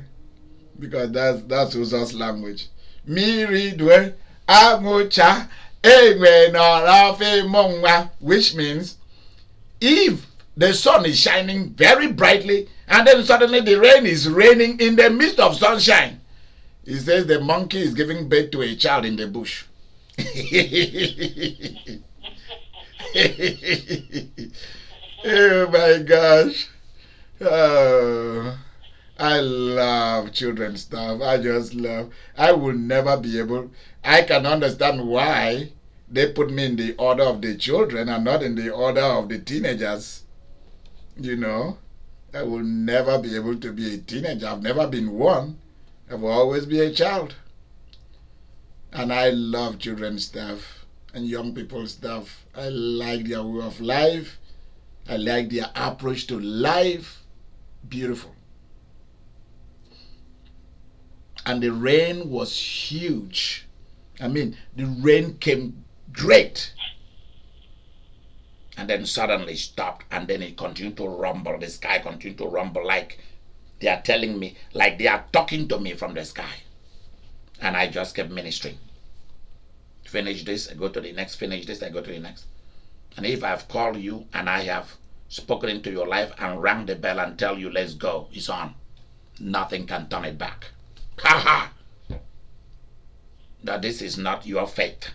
because that's Uzo's language. Miri do angucha enwe no na fi mungwa, which means if the sun is shining very brightly and then suddenly the rain is raining in the midst of sunshine, he says the monkey is giving birth to a child in the bush. Oh my gosh. Oh, I love children's stuff. I will never be able. I can understand why they put me in the order of the children and not in the order of the teenagers. You know, I will never be able to be a teenager. I've never been one. I will always be a child. And I love children's stuff and young people's stuff. I like their way of life. I like their approach to life. Beautiful. And the rain was huge. I mean, the rain came great. And then suddenly stopped, and then it continued to rumble. The sky continued to rumble like they are telling me, like they are talking to me from the sky. And I just kept ministering. Finish this, I go to the next. Finish this, I go to the next. And if I've called you and I have spoken into your life and rang the bell and tell you, let's go, it's on. Nothing can turn it back. Ha ha! That this is not your faith.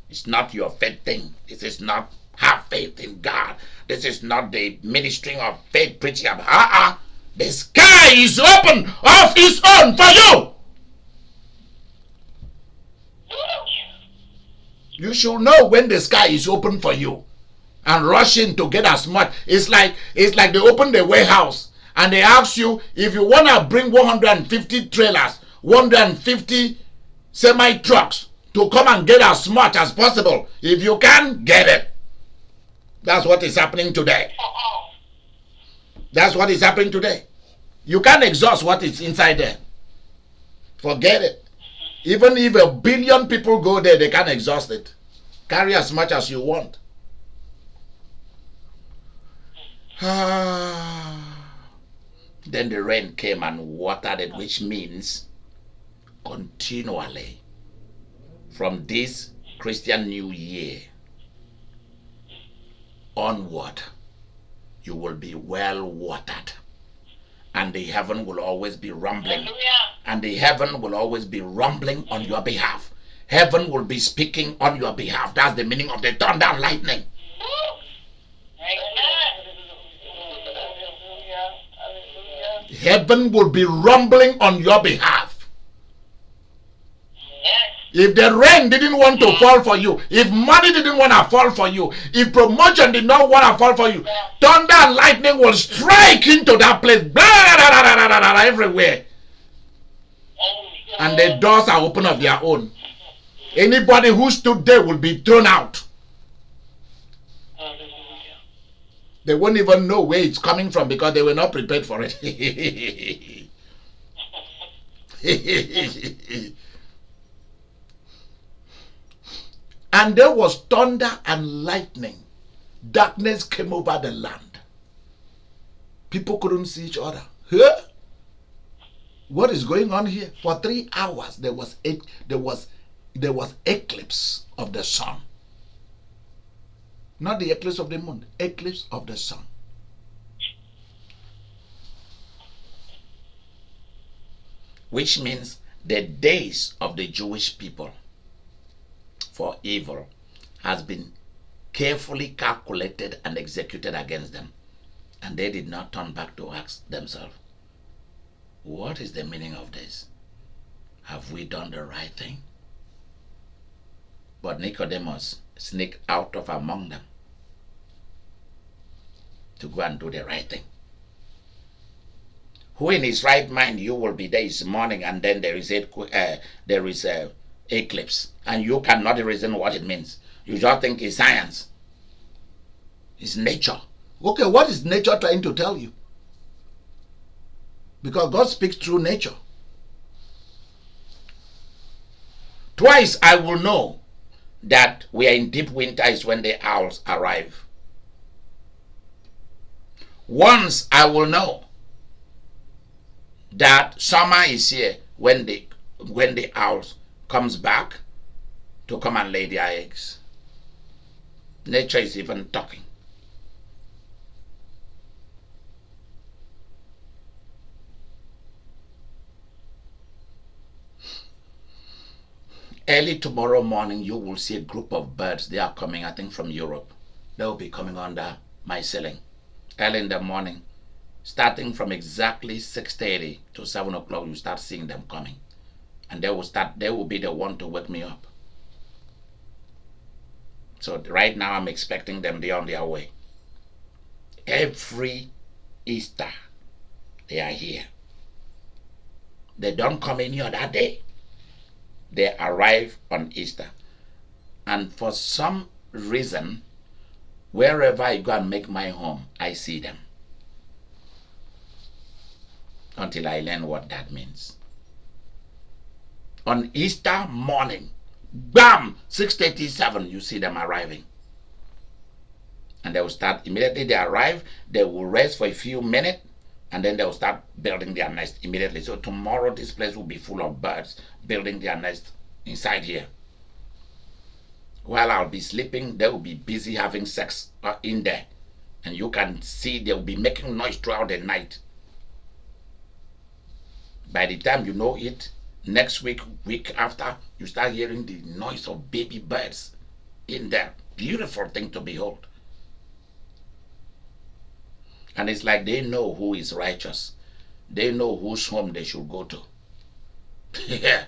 It's not your faith thing. This is not have faith in God. This is not the ministering of faith preaching. The sky is open of its own for you. You should know when the sky is open for you and rush in to get as much. It's like they open the warehouse and they ask you if you want to bring 150 trailers, 150 semi trucks to come and get as much as possible. If you can, get it. That's what is happening today. That's what is happening today. You can't exhaust what is inside there. Forget it. Even if 1 billion people go there, they can't exhaust it. Carry as much as you want. Then the rain came and watered it, which means continually from this Christian New Year onward, you will be well watered. And the heaven will always be rumbling. And the heaven will always be rumbling on your behalf. Heaven will be speaking on your behalf. That's the meaning of the thunder and lightning. Heaven will be rumbling on your behalf. If the rain didn't want to fall for you, if money didn't want to fall for you, if promotion did not want to fall for you, thunder and lightning will strike into that place, everywhere. And the doors are open of their own. Anybody who stood there will be thrown out. They won't even know where it's coming from because they were not prepared for it. And there was thunder and lightning. Darkness came over the land. People couldn't see each other. Huh? What is going on here? For 3 hours there was eclipse of the sun. Not the eclipse of the moon, eclipse of the sun. Which means the days of the Jewish people for evil has been carefully calculated and executed against them. And they did not turn back to ask themselves, what is the meaning of this? Have we done the right thing? But Nicodemus sneaked out of among them to go and do the right thing. Who in his right mind, you will be there this morning and then there is a eclipse and you cannot reason what it means. You just think it's science. It's nature. Okay, what is nature trying to tell you? Because God speaks through nature. Twice I will know that we are in deep winter is when the owls arrive. Once I will know that summer is here when the owls comes back to come and lay their eggs. Nature is even talking. Early tomorrow morning, you will see a group of birds. They are coming, I think, from Europe. They will be coming under my ceiling. Early in the morning, starting from exactly 6:30 to 7 o'clock, you start seeing them coming. And they will be the one to wake me up. So right now, I'm expecting them. They're on their way. Every Easter, they are here. They don't come any other day. They arrive on Easter. And for some reason, wherever I go and make my home, I see them. Until I learn what that means. On Easter morning, bam, 6:37, you see them arriving. And they will start, immediately they arrive, they will rest for a few minutes, and then they will start building their nest immediately. So tomorrow this place will be full of birds building their nest inside here. While I'll be sleeping, they will be busy having sex in there. And you can see they will be making noise throughout the night. By the time you know it, next week after, you start hearing the noise of baby birds in there. Beautiful thing to behold. And it's like they know who is righteous. They know whose home they should go to. Yeah.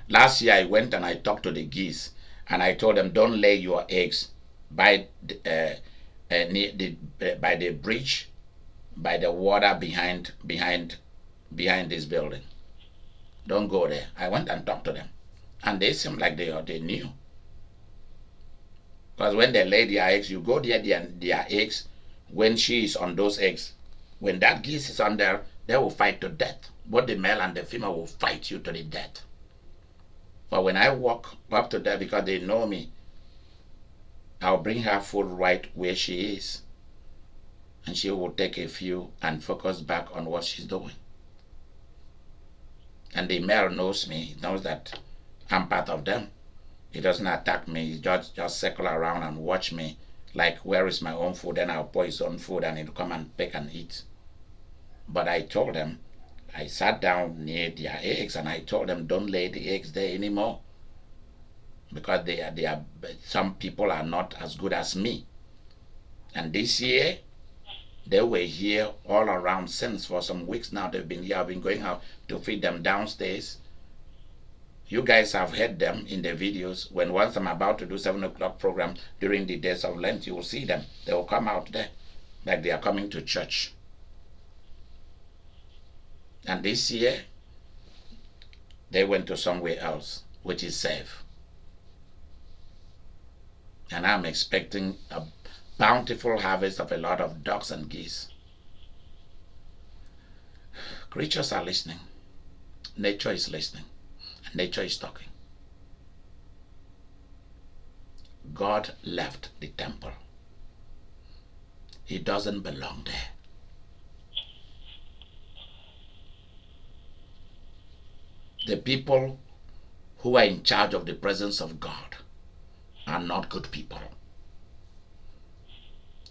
Last year I went and I talked to the geese and I told them, don't lay your eggs by the bridge, by the water behind this building. Don't go there. I went and talked to them. And they seemed like they knew. Because when they lay their eggs, you go there, their eggs, when she is on those eggs, when that geese is on there, they will fight to death. Both the male and the female will fight you to the death. But when I walk up to them, because they know me, I'll bring her food right where she is. And she will take a few and focus back on what she's doing. And the male knows me. He knows that I'm part of them. He doesn't attack me. He just circle around and watch me. Like, where is my own food? Then I'll pour his own food and he'll come and pick and eat. But I told them, I sat down near their eggs and I told them, don't lay the eggs there anymore. Because some people are not as good as me. And this year, they were here all around since for some weeks now. They've been here. I've been going out to feed them downstairs. You guys have heard them in the videos. When once I'm about to do 7 o'clock program during the days of Lent, you will see them. They will come out there like they are coming to church. And this year, they went to somewhere else, which is safe. And I'm expecting a bountiful harvest of a lot of ducks and geese. Creatures are listening. Nature is listening. And nature is talking. God left the temple. He doesn't belong there. The people who are in charge of the presence of God are not good people.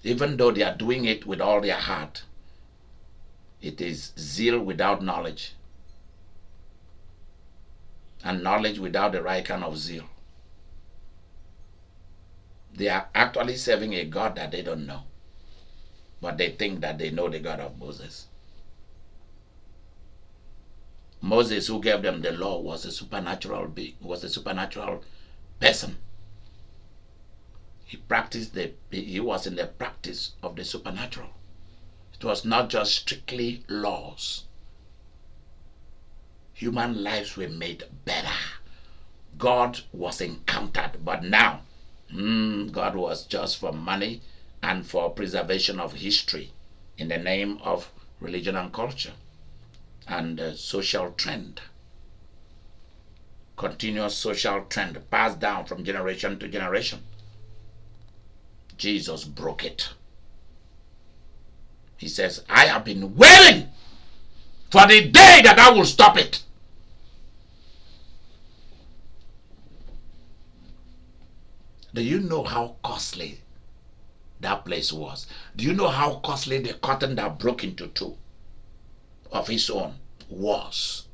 Even though they are doing it with all their heart, it is zeal without knowledge, and knowledge without the right kind of zeal. They are actually serving a God that they don't know, but they think that they know the God of Moses. Moses, who gave them the law, was a supernatural being, was a supernatural person. He was in the practice of the supernatural. It was not just strictly laws. Human lives were made better. God was encountered, but now God was just for money and for preservation of history in the name of religion and culture and social trend. Continuous social trend passed down from generation to generation. Jesus broke it. He says, I have been waiting for the day that I will stop it. Do you know how costly that place was? Do you know how costly the curtain that broke into two of his own was?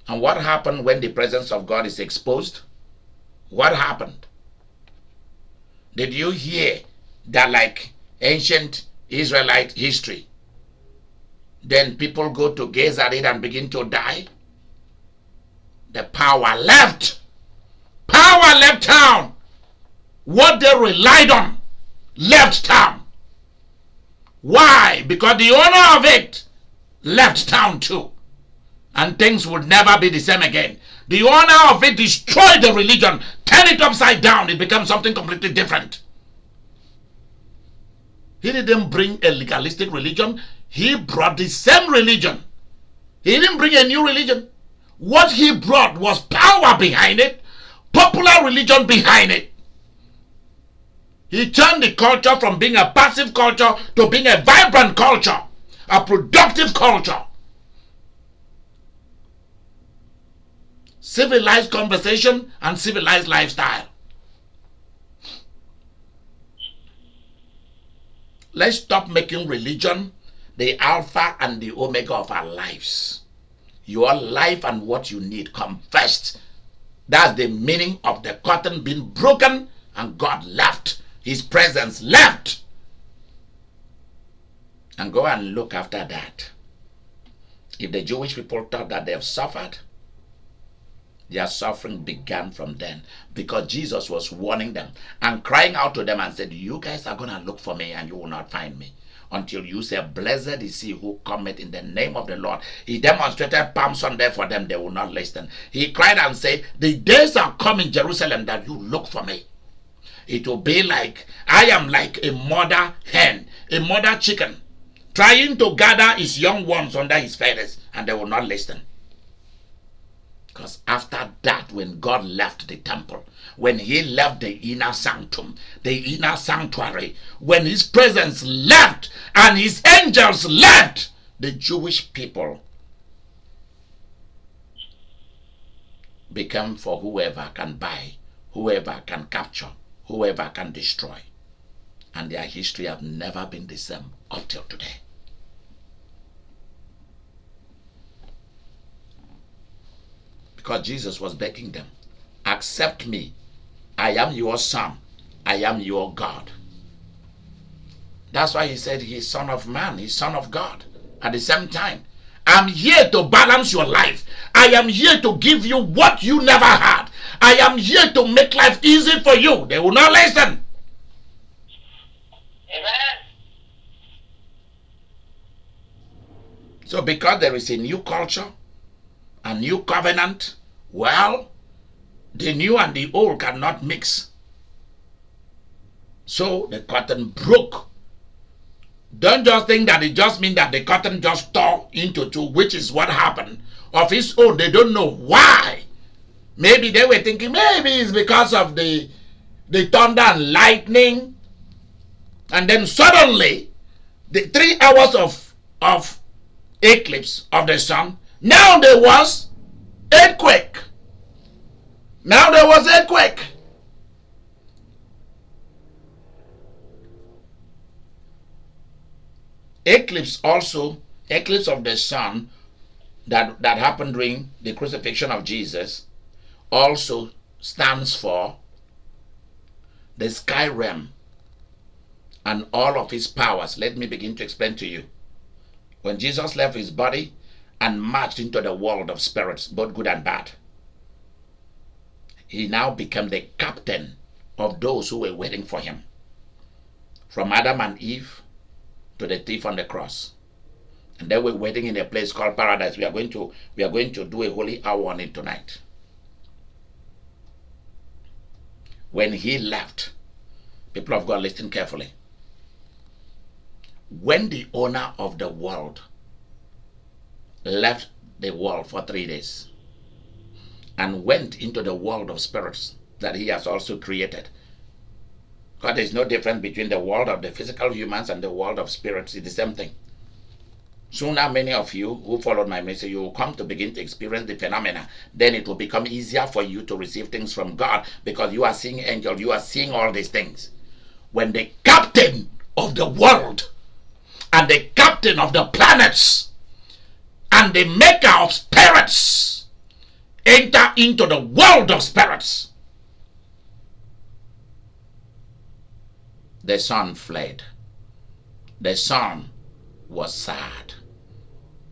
And what happened when the presence of God is exposed? What happened? Did you hear that, like ancient Israelite history, then people go to gaze at it and begin to die? The power left. Power left town. What they relied on left town. Why? Because the owner of it left town too. And things would never be the same again. The owner of it destroyed the religion, turned it upside down. It becomes something completely different. He didn't bring a legalistic religion. He brought the same religion. He didn't bring a new religion. What he brought was power behind it, popular religion behind it. He turned the culture from being a passive culture to being a vibrant culture, a productive culture. Civilized conversation and civilized lifestyle. Let's stop making religion the alpha and the omega of our lives. Your life and what you need come first. That's the meaning of the curtain being broken and God left. His presence left. And go and look after that. If the Jewish people thought that they've suffered, their suffering began from then, because Jesus was warning them and crying out to them and said, you guys are going to look for me and you will not find me until you say, blessed is he who cometh in the name of the Lord. He demonstrated Palm Sunday for them. They will not listen. He cried and said, the days are coming, Jerusalem, that you look for me. It will be like, I am like a mother hen, a mother chicken, trying to gather his young ones under his feathers, and they will not listen. Because after that, when God left the temple, when he left the inner sanctum, the inner sanctuary, when his presence left and his angels left, the Jewish people became for whoever can buy, whoever can capture, whoever can destroy. And their history has never been the same up till today. Because Jesus was begging them, accept me. I am your son. I am your God. That's why he said he's son of man, he's son of God. At the same time, I'm here to balance your life. I am here to give you what you never had. I am here to make life easy for you. They will not listen. Amen. So because there is a new culture, a new covenant, well, the new and the old cannot mix. So the curtain broke. Don't just think that it just means that the curtain just tore into two, which is what happened. Of its own, they don't know why. Maybe they were thinking, maybe it's because of the thunder and lightning. And then suddenly, the 3 hours of eclipse of the sun, now there was earthquake. Now there was earthquake. Eclipse also, eclipse of the sun that happened during the crucifixion of Jesus also stands for the sky realm and all of his powers. Let me begin to explain to you. When Jesus left his body and marched into the world of spirits, both good and bad, he now became the captain of those who were waiting for him. From Adam and Eve to the thief on the cross. And they were waiting in a place called paradise. We are going to do a holy hour on it tonight. When he left, people of God, listen carefully. When the owner of the world left the world for 3 days and went into the world of spirits that he has also created, because there is no difference between the world of the physical humans and the world of spirits. It's the same thing. Sooner, many of you who followed my message, you will come to begin to experience the phenomena. Then it will become easier for you to receive things from God because you are seeing angels, you are seeing all these things. When the captain of the world and the captain of the planets and the maker of spirits enter into the world of spirits, the sun fled. The sun was sad.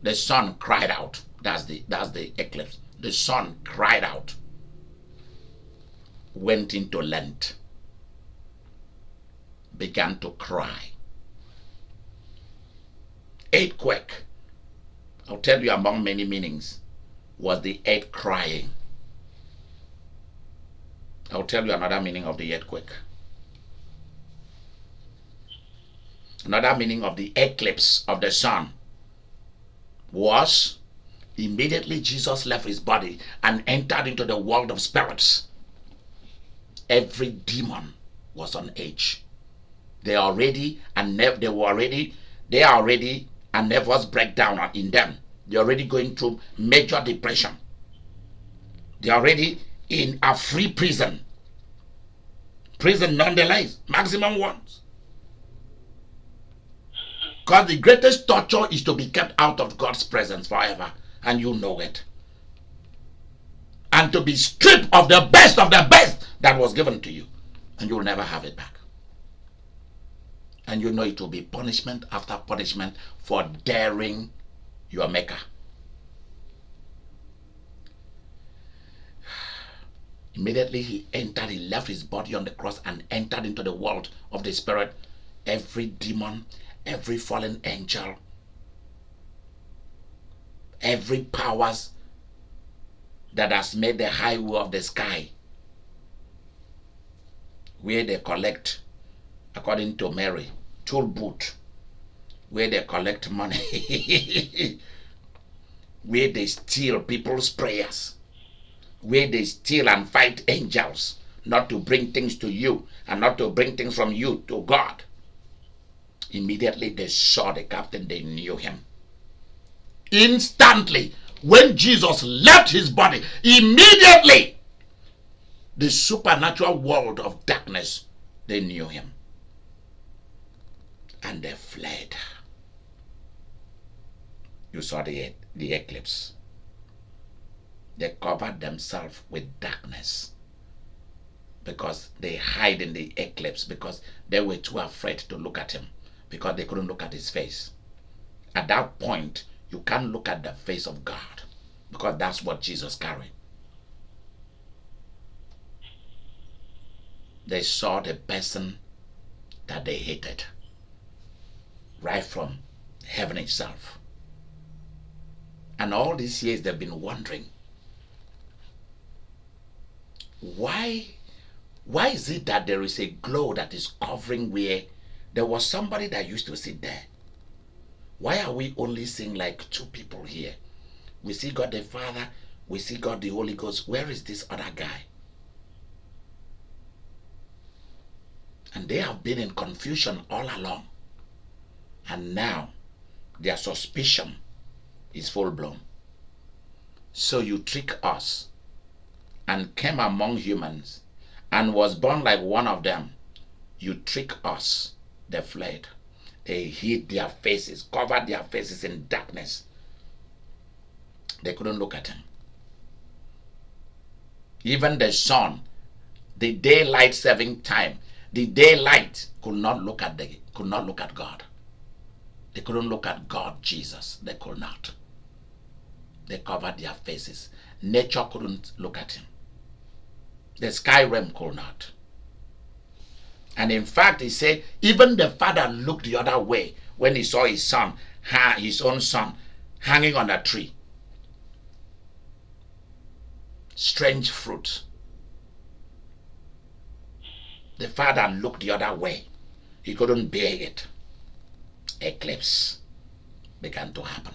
The sun cried out. That's the eclipse. The sun cried out. Went into Lent. Began to cry. Earthquake, I'll tell you among many meanings, was the earth crying. I'll tell you another meaning of the earthquake. Another meaning of the eclipse of the sun was immediately Jesus left his body and entered into the world of spirits. Every demon was on edge. They are already a nervous breakdown in them. They're already going through major depression. They're already in a free prison. Prison nonetheless, maximum ones. Because the greatest torture is to be kept out of God's presence forever, and you know it. And to be stripped of the best that was given to you, and you'll never have it back. And you know it will be punishment after punishment for daring your maker. Immediately he left his body on the cross and entered into the world of the spirit. Every demon, every fallen angel, every powers that has made the highway of the sky, where they collect, according to Mary, tool booth, where they collect money, where they steal people's prayers, where they steal and fight angels, not to bring things to you and not to bring things from you to God. Immediately they saw the captain, they knew him. Instantly, when Jesus left his body, immediately the supernatural world of darkness, they knew him. And they fled. You saw the eclipse. They covered themselves with darkness because they hide in the eclipse because they were too afraid to look at him because they couldn't look at his face. At that point, you can't look at the face of God because that's what Jesus carried. They saw the person that they hated right from heaven itself. And all these years they've been wondering, why is it that there is a glow that is covering where there was somebody that used to sit there? Why are we only seeing like two people here? We see God the Father, we see God the Holy Ghost. Where is this other guy? And they have been in confusion all along. And now their suspicion is full blown. So you trick us and came among humans and was born like one of them. You trick us. They fled. They hid their faces, covered their faces in darkness. They couldn't look at him. Even the sun, the daylight saving time, the daylight could not look at God. They couldn't look at God, Jesus. They could not. They covered their faces. Nature couldn't look at him. The sky realm could not. And in fact, he said, even the father looked the other way when he saw his own son, hanging on a tree. Strange fruit. The father looked the other way. He couldn't bear it. Eclipse began to happen.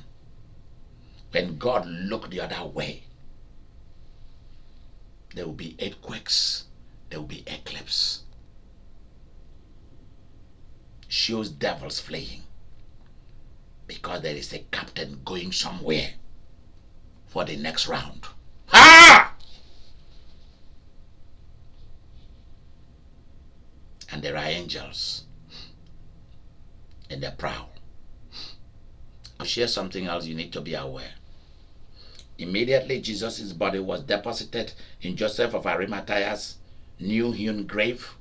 When God looked the other way, there will be earthquakes, there will be eclipse. Shows devils fleeing because there is a captain going somewhere for the next round. Ha! And there are angels in the prowl. I'll share something else you need to be aware. Immediately, Jesus' body was deposited in Joseph of Arimathea's new hewn grave.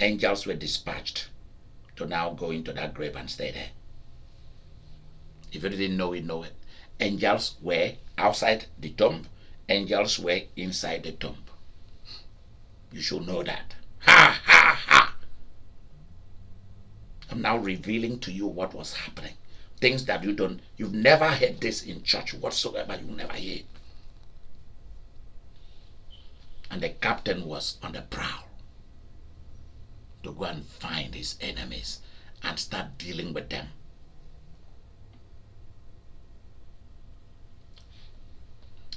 Angels were dispatched to now go into that grave and stay there. If you didn't know it, know it. Angels were outside the tomb. Angels were inside the tomb. You should know that. Ha, ha, ha. I'm now revealing to you what was happening. Things that you've never heard this in church whatsoever, you never hear. And the captain was on the prowl to go and find his enemies and start dealing with them.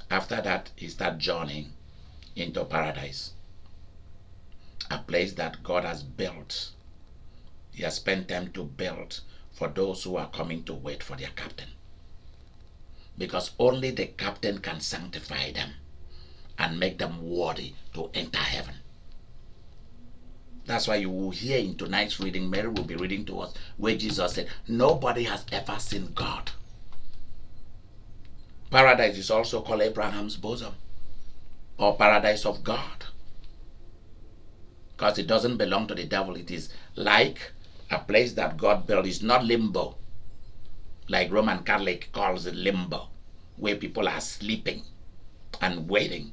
After that, he started journeying into paradise, a place that God has built. He has spent time to build for those who are coming to wait for their captain. Because only the captain can sanctify them and make them worthy to enter heaven. That's why you will hear in tonight's reading, Mary will be reading to us, where Jesus said, nobody has ever seen God. Paradise is also called Abraham's bosom, or paradise of God. Because it doesn't belong to the devil. It is like a place that God built. Is not limbo, like Roman Catholic calls it limbo, where people are sleeping and waiting.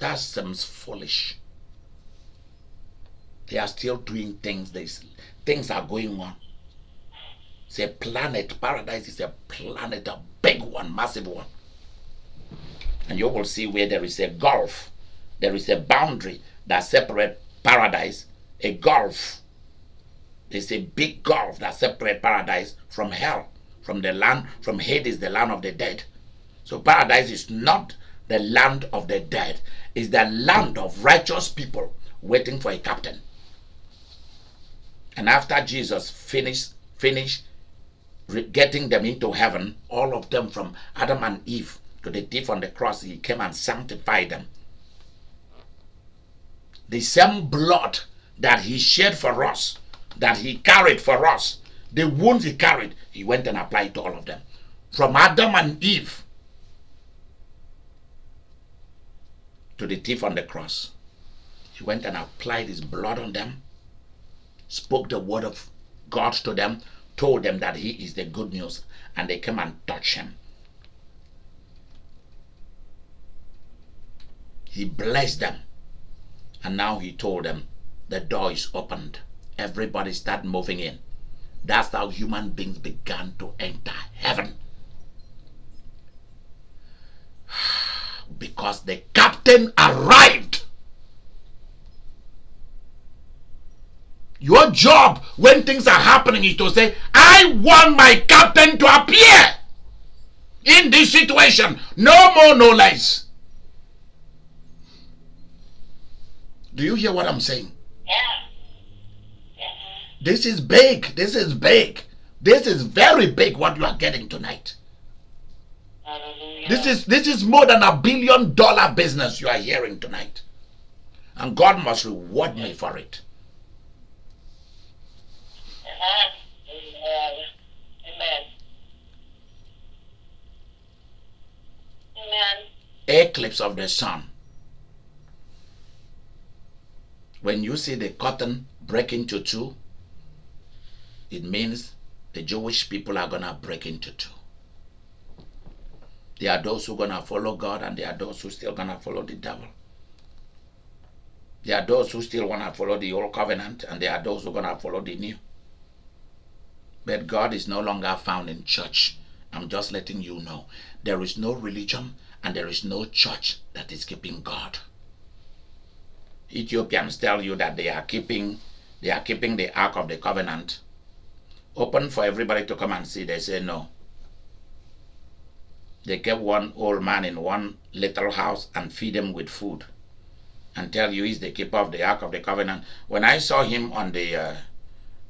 That seems foolish. They are still doing things. Things are going on. It's a planet. Paradise is a planet, a big one, massive one. And you will see where there is a gulf. There is a boundary that separates paradise, a gulf. There's a big gulf that separates paradise from hell, from the land, from Hades, the land of the dead. So paradise is not the land of the dead. It's the land of righteous people waiting for a captain. And after Jesus finished getting them into heaven, all of them from Adam and Eve to the thief on the cross, he came and sanctified them. The same blood that he shed for us, that he carried for us, the wounds he carried, he went and applied to all of them. From Adam and Eve to the thief on the cross, he went and applied his blood on them, spoke the word of God to them, told them that he is the good news, and they came and touched him. He blessed them, and now he told them the door is opened. Everybody start moving in. That's how human beings began to enter heaven. Because the captain arrived. Your job when things are happening is to say, I want my captain to appear in this situation. No more, no less. Do you hear what I'm saying? Yeah. This is big. This is big. This is very big what you are getting tonight. Hallelujah. This is more than $1 billion business you are hearing tonight. And God must reward me for it. Amen. Amen. Eclipse of the sun. When you see the curtain break into two, it means the Jewish people are going to break into two. There are those who are going to follow God, and there are those who are still going to follow the devil. There are those who still want to follow the old covenant, and there are those who are going to follow the new. But God is no longer found in church. I'm just letting you know. There is no religion and there is no church that is keeping God. Ethiopians tell you that they are keeping the Ark of the Covenant open for everybody to come and see. They say no. They kept one old man in one little house and feed him with food and tell you he's the keeper of the Ark of the Covenant. When I saw him on the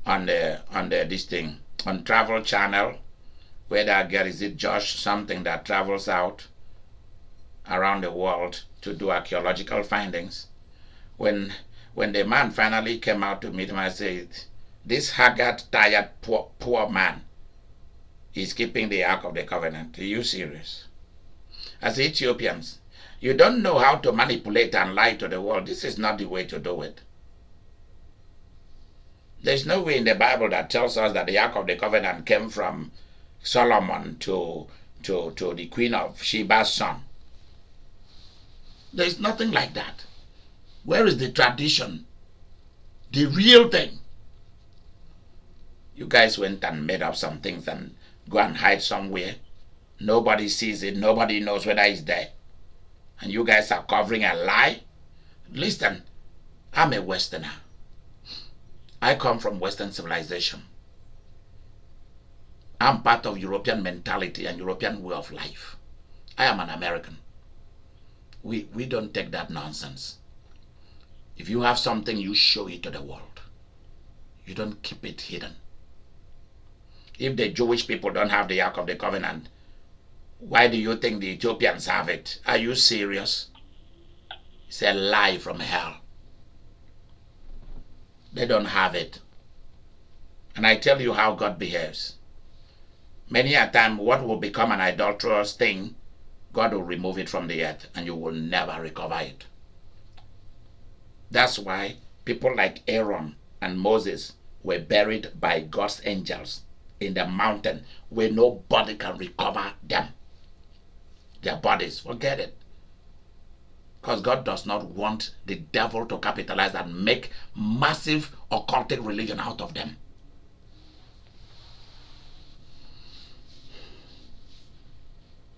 this thing on Travel Channel, where that girl, is it Josh something, that travels out around the world to do archaeological findings, when the man finally came out to meet him, I said, this haggard, tired, poor man is keeping the Ark of the Covenant. Are you serious? As Ethiopians, you don't know how to manipulate and lie to the world. This is not the way to do it. There's no way in the Bible that tells us that the Ark of the Covenant came from Solomon to the Queen of Sheba's son. There's nothing like that. Where is the tradition? The real thing? You guys went and made up some things and go and hide somewhere. Nobody sees it. Nobody knows whether it's there. And you guys are covering a lie? Listen, I'm a Westerner. I come from Western civilization. I'm part of European mentality and European way of life. I am an American. We don't take that nonsense. If you have something, you show it to the world. You don't keep it hidden. If the Jewish people don't have the Ark of the Covenant, why do you think the Ethiopians have it? Are you serious? It's a lie from hell. They don't have it. And I tell you how God behaves. Many a time, what will become an idolatrous thing, God will remove it from the earth and you will never recover it. That's why people like Aaron and Moses were buried by God's angels in the mountain where nobody can recover them. Their bodies, forget it. Because God does not want the devil to capitalize and make massive occultic religion out of them.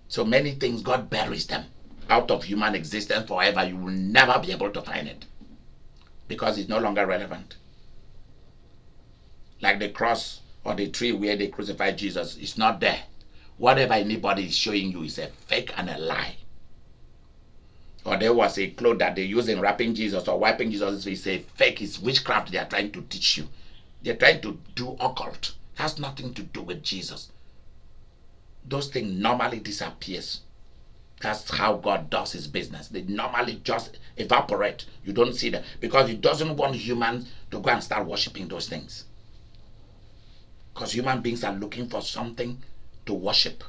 So many things, God buries them out of human existence forever. You will never be able to find it because it's no longer relevant. Like the cross or the tree where they crucified Jesus, it's not there. Whatever anybody is showing you is a fake and a lie. Or there was a cloth that they use in wrapping Jesus or wiping Jesus. It's a fake. It's witchcraft they are trying to teach you. They're trying to do occult. It has nothing to do with Jesus. Those things normally disappears. That's how God does his business. They normally just evaporate. You don't see them because he doesn't want humans to go and start worshiping those things. Because human beings are looking for something to worship.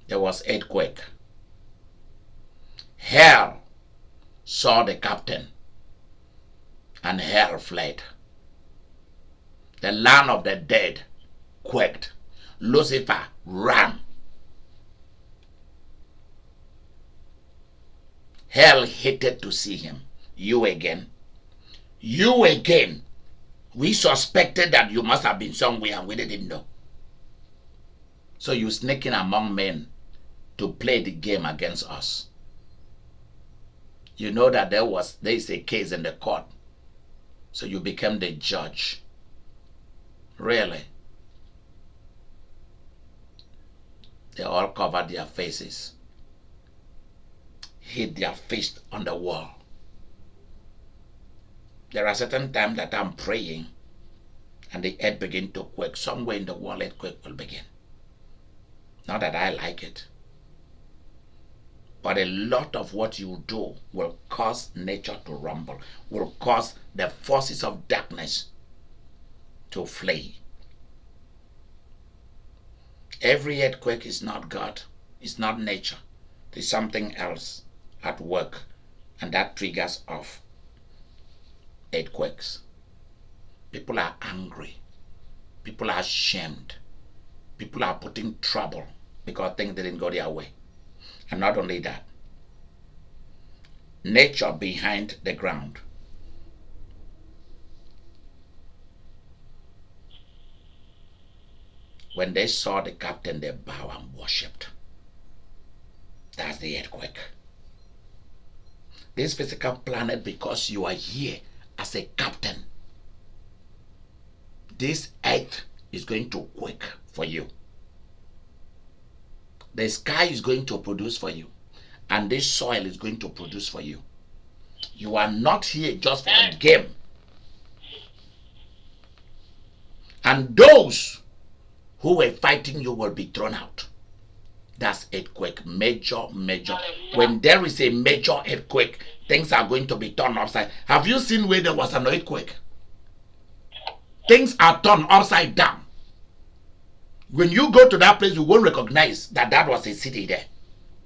There was earthquake. Hell saw the captain, and hell fled. The land of the dead quaked. Lucifer ran. Hell hated to see him. You again. You again. We suspected that you must have been somewhere and we didn't know. So you sneak in among men to play the game against us. You know that there is a case in the court. So you became the judge. Really. They all covered their faces. Hid their fist on the wall. There are certain times that I'm praying and the earth begin to quake. Somewhere in the world earthquake will begin. Not that I like it. But a lot of what you do will cause nature to rumble, will cause the forces of darkness to flee. Every earthquake is not God. It's not nature. There's something else at work, and that triggers off earthquakes. People are angry. People are ashamed. People are put in trouble because things didn't go their way. And not only that, nature behind the ground. When they saw the captain, they bowed and worshipped. That's the earthquake. This physical planet, because you are here as a captain, this earth is going to quake for you. The sky is going to produce for you. And this soil is going to produce for you. You are not here just for a game. And those who were fighting you will be thrown out. That's earthquake. Major. When there is a major earthquake, things are going to be turned upside. Have you seen where there was an earthquake? Things are turned upside down. When you go to that place, you won't recognize that that was a city there,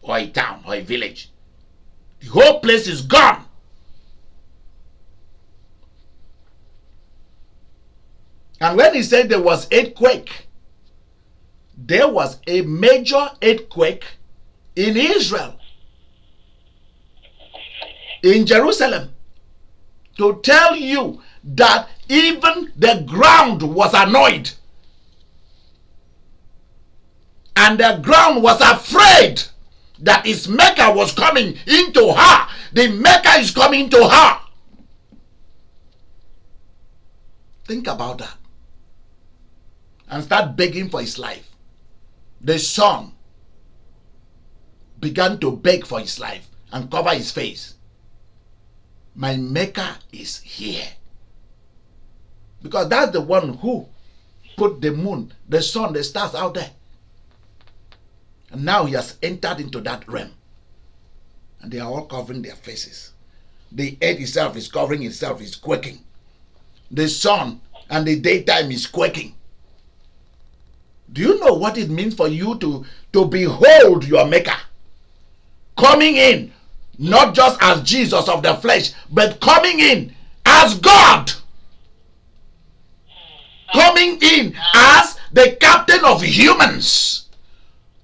or a town, or a village. The whole place is gone. And when he said there was earthquake, there was a major earthquake in Israel, in Jerusalem, to tell you that even the ground was annoyed. And the ground was afraid that its maker was coming into her. The maker is coming into her. Think about that. And start begging for his life. The son began to beg for his life and cover his face. My maker is here. Because that's the one who put the moon, the sun, the stars out there. And now he has entered into that realm. And they are all covering their faces. The earth itself is covering itself, is quaking. The sun and the daytime is quaking. Do you know what it means for you to behold your maker? Coming in, not just as Jesus of the flesh, but coming in as God. Coming in as the captain of humans.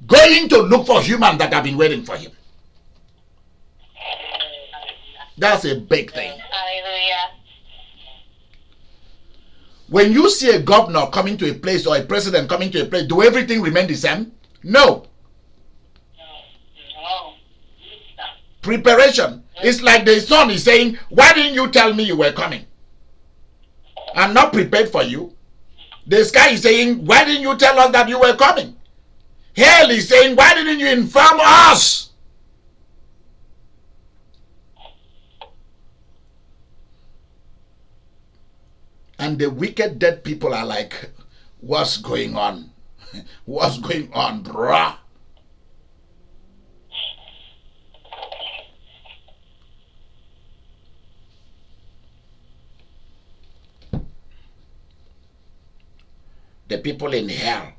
Going to look for humans that have been waiting for him. That's a big thing. Hallelujah. When you see a governor coming to a place or a president coming to a place, do everything remain the same? No. No. Preparation. It's like the son is saying, why didn't you tell me you were coming? I'm not prepared for you. The sky is saying, why didn't you tell us that you were coming? Hell is saying, why didn't you inform us? And the wicked dead people are like, what's going on? What's going on, bruh? The people in hell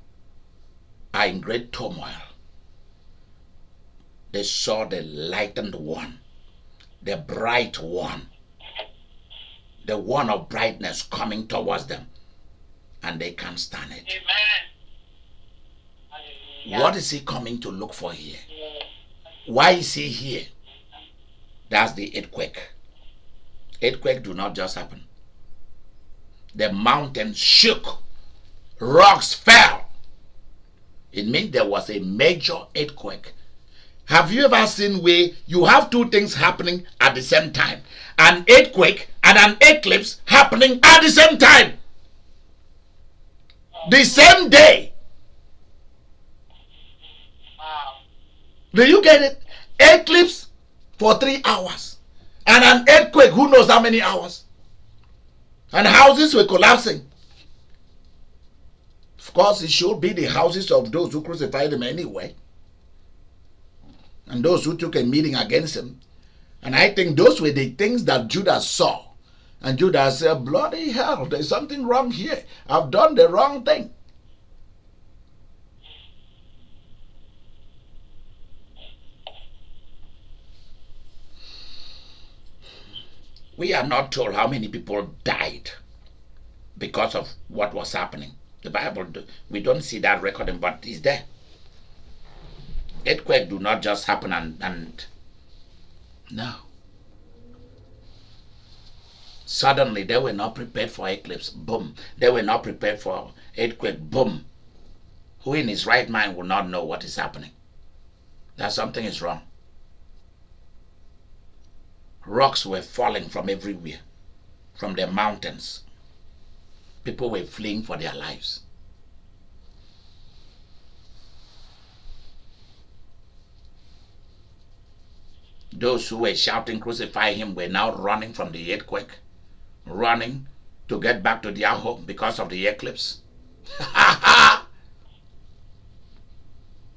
are in great turmoil. They saw the lightened one, the bright one, the one of brightness coming towards them, and they can't stand it. Amen. What is he coming to look for here? Why is he here? That's the earthquake. Earthquake do not just happen. The mountain shook. Rocks fell. It means there was a major earthquake. Have you ever seen where you have two things happening at the same time? An earthquake and an eclipse happening at the same time. The same day. Wow. Do you get it? Eclipse for 3 hours. And an earthquake, who knows how many hours? And houses were collapsing. Of course, it should be the houses of those who crucified him anyway. And those who took a meeting against him. And I think those were the things that Judas saw. And Judas said, bloody hell, there's something wrong here. I've done the wrong thing. We are not told how many people died because of what was happening. The Bible, we don't see that recording, but it's there. Earthquake do not just happen and no. Suddenly they were not prepared for eclipse. Boom. They were not prepared for earthquake. Boom. Who in his right mind will not know what is happening? That something is wrong. Rocks were falling from everywhere, from the mountains. People were fleeing for their lives. Those who were shouting, crucify him, were now running from the earthquake, running to get back to their home because of the eclipse.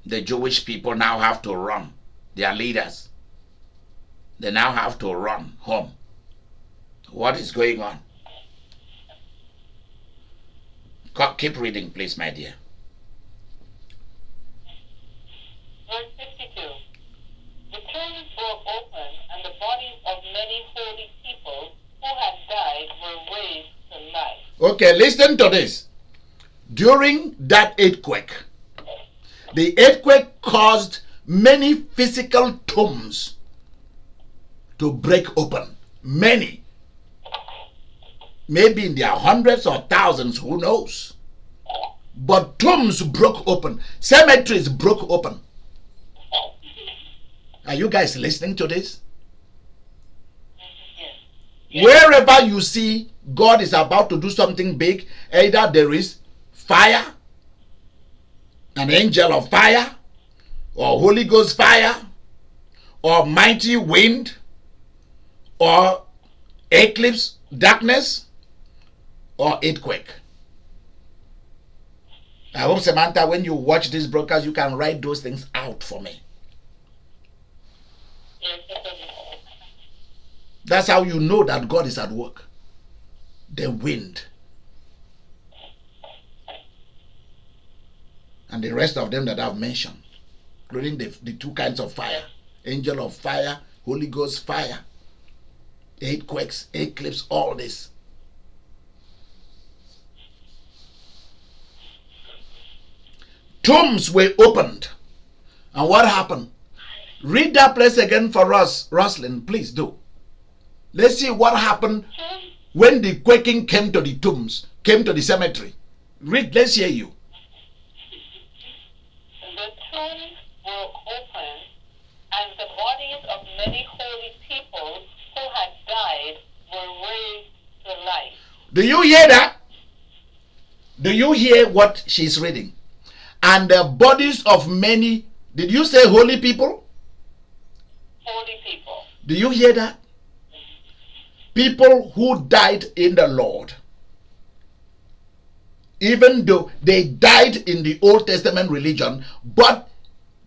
The Jewish people now have to run. Their leaders, they now have to run home. What is going on? Keep reading, please, my dear. Verse 52. The tombs were open, and the bodies of many holy people who had died were raised to life. Okay, listen to this. During that earthquake, the earthquake caused many physical tombs to break open. Many. Maybe in their hundreds or thousands, who knows? But tombs broke open. Cemeteries broke open. Are you guys listening to this? Yes. Wherever you see God is about to do something big, either there is fire, an angel of fire, or Holy Ghost fire, or mighty wind, or eclipse, darkness, or earthquake. I hope, Samantha, when you watch this broadcast, you can write those things out for me. That's how you know that God is at work. The wind. And the rest of them that I've mentioned, including the two kinds of fire. Angel of fire, Holy Ghost fire, earthquakes, eclipse, all this. Tombs were opened. And what happened? Read that place again for us, Roslyn, please do. Let's see what happened when the quaking came to the tombs, came to the cemetery. Read, let's hear you. The tombs were open, and the bodies of many holy people who had died were raised to life. Do you hear that? Do you hear what she's reading? And the bodies of many, did you say holy people? Holy people. Do you hear that? People who died in the Lord. Even though they died in the Old Testament religion, but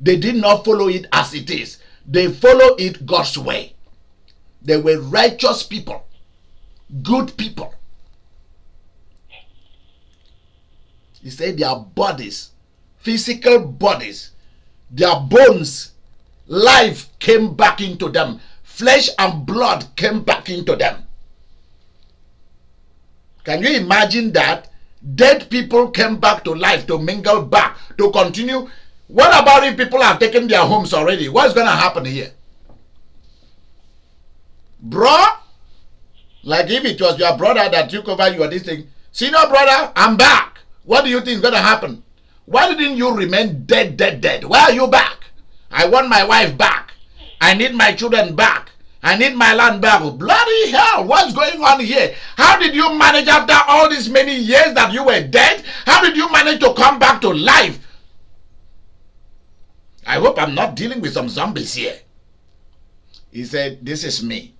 they did not follow it as it is. They follow it God's way. They were righteous people, good people. He said their bodies, physical bodies, their bones, life came back into them. Flesh and blood came back into them. Can you imagine that? Dead people came back to life, to mingle back, to continue. What about if people have taken their homes already? What's going to happen here? Bro, like if it was your brother that took over your this thing, senior brother, I'm back. What do you think is going to happen? Why didn't you remain dead? Why are you back? I want my wife back. I need my children back. I need my land back. Bloody hell, what's going on here? How did you manage after all these many years that you were dead? How did you manage to come back to life? I hope I'm not dealing with some zombies here. He said, this is me.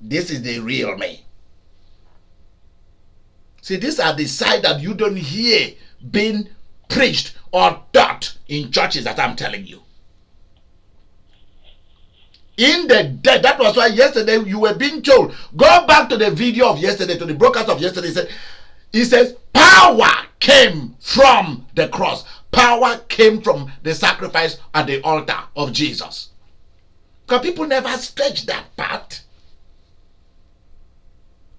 This is the real me. See, these are the side that you don't hear being preached or taught in churches that I'm telling you. In the dead, that was why yesterday you were being told, go back to the video of yesterday, to the broadcast of yesterday. He says, power came from the cross. Power came from the sacrifice at the altar of Jesus. Because people never stretch that part.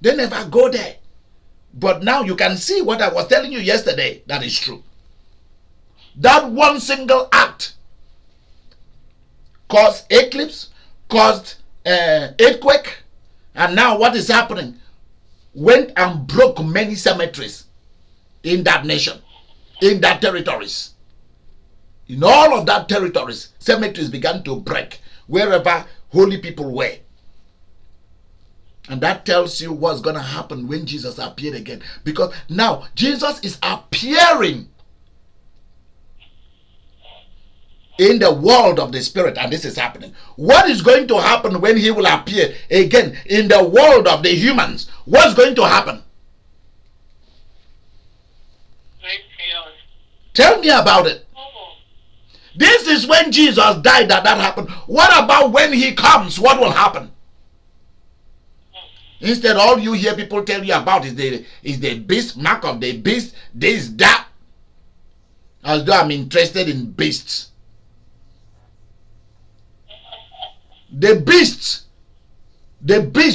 They never go there. But now you can see what I was telling you yesterday. That is true. That one single act caused eclipse, caused earthquake, and now what is happening? Went and broke many cemeteries in that nation, in that territories. In all of that territories, cemeteries began to break wherever holy people were. And that tells you what's going to happen when Jesus appeared again. Because now Jesus is appearing in the world of the spirit, and this is happening. What is going to happen when he will appear again in the world of the humans? What's going to happen? Great chaos. Tell me about it. This is when Jesus died that happened. What about when he comes? What will happen? Instead, all you hear people tell you about is the beast, mark of the beast, this, that. As though I'm interested in beasts. The beast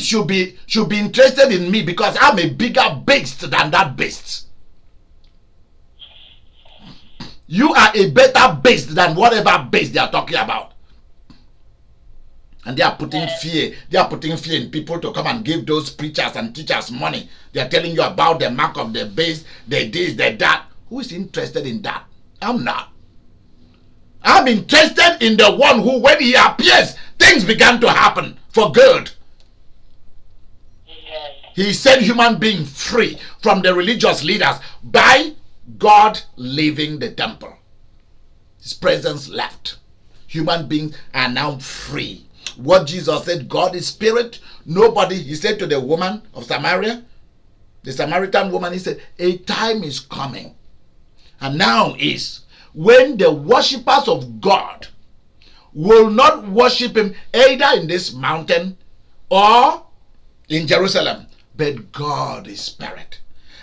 should be interested in me because I'm a bigger beast than that beast. You are a better beast than whatever beast they are talking about. And they are putting fear. They are putting fear in people to come and give those preachers and teachers money. They are telling you about the mark of the beast, the this, the that. Who is interested in that? I'm not. I'm interested in the one who, when he appears, things began to happen for good. He set human beings free from the religious leaders by God leaving the temple. His presence left. Human beings are now free. What Jesus said, God is spirit. Nobody, he said to the woman of Samaria, the Samaritan woman, he said, a time is coming. And now is when the worshippers of God will not worship him either in this mountain or in Jerusalem, but God is spirit.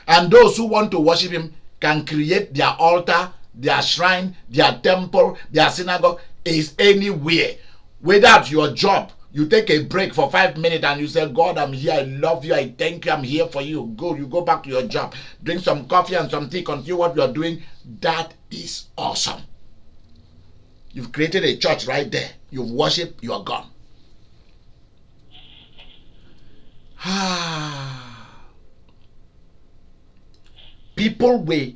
And those who want to worship him can create their altar, their shrine, their temple, their synagogue is anywhere. Whether at your job, you take a break for 5 minutes and you say, God, I'm here, I love you, I thank you, I'm here for you. You go back to your job, drink some coffee and some tea, continue what you're doing. That is awesome. You've created a church right there. You've worshipped, you are gone. People were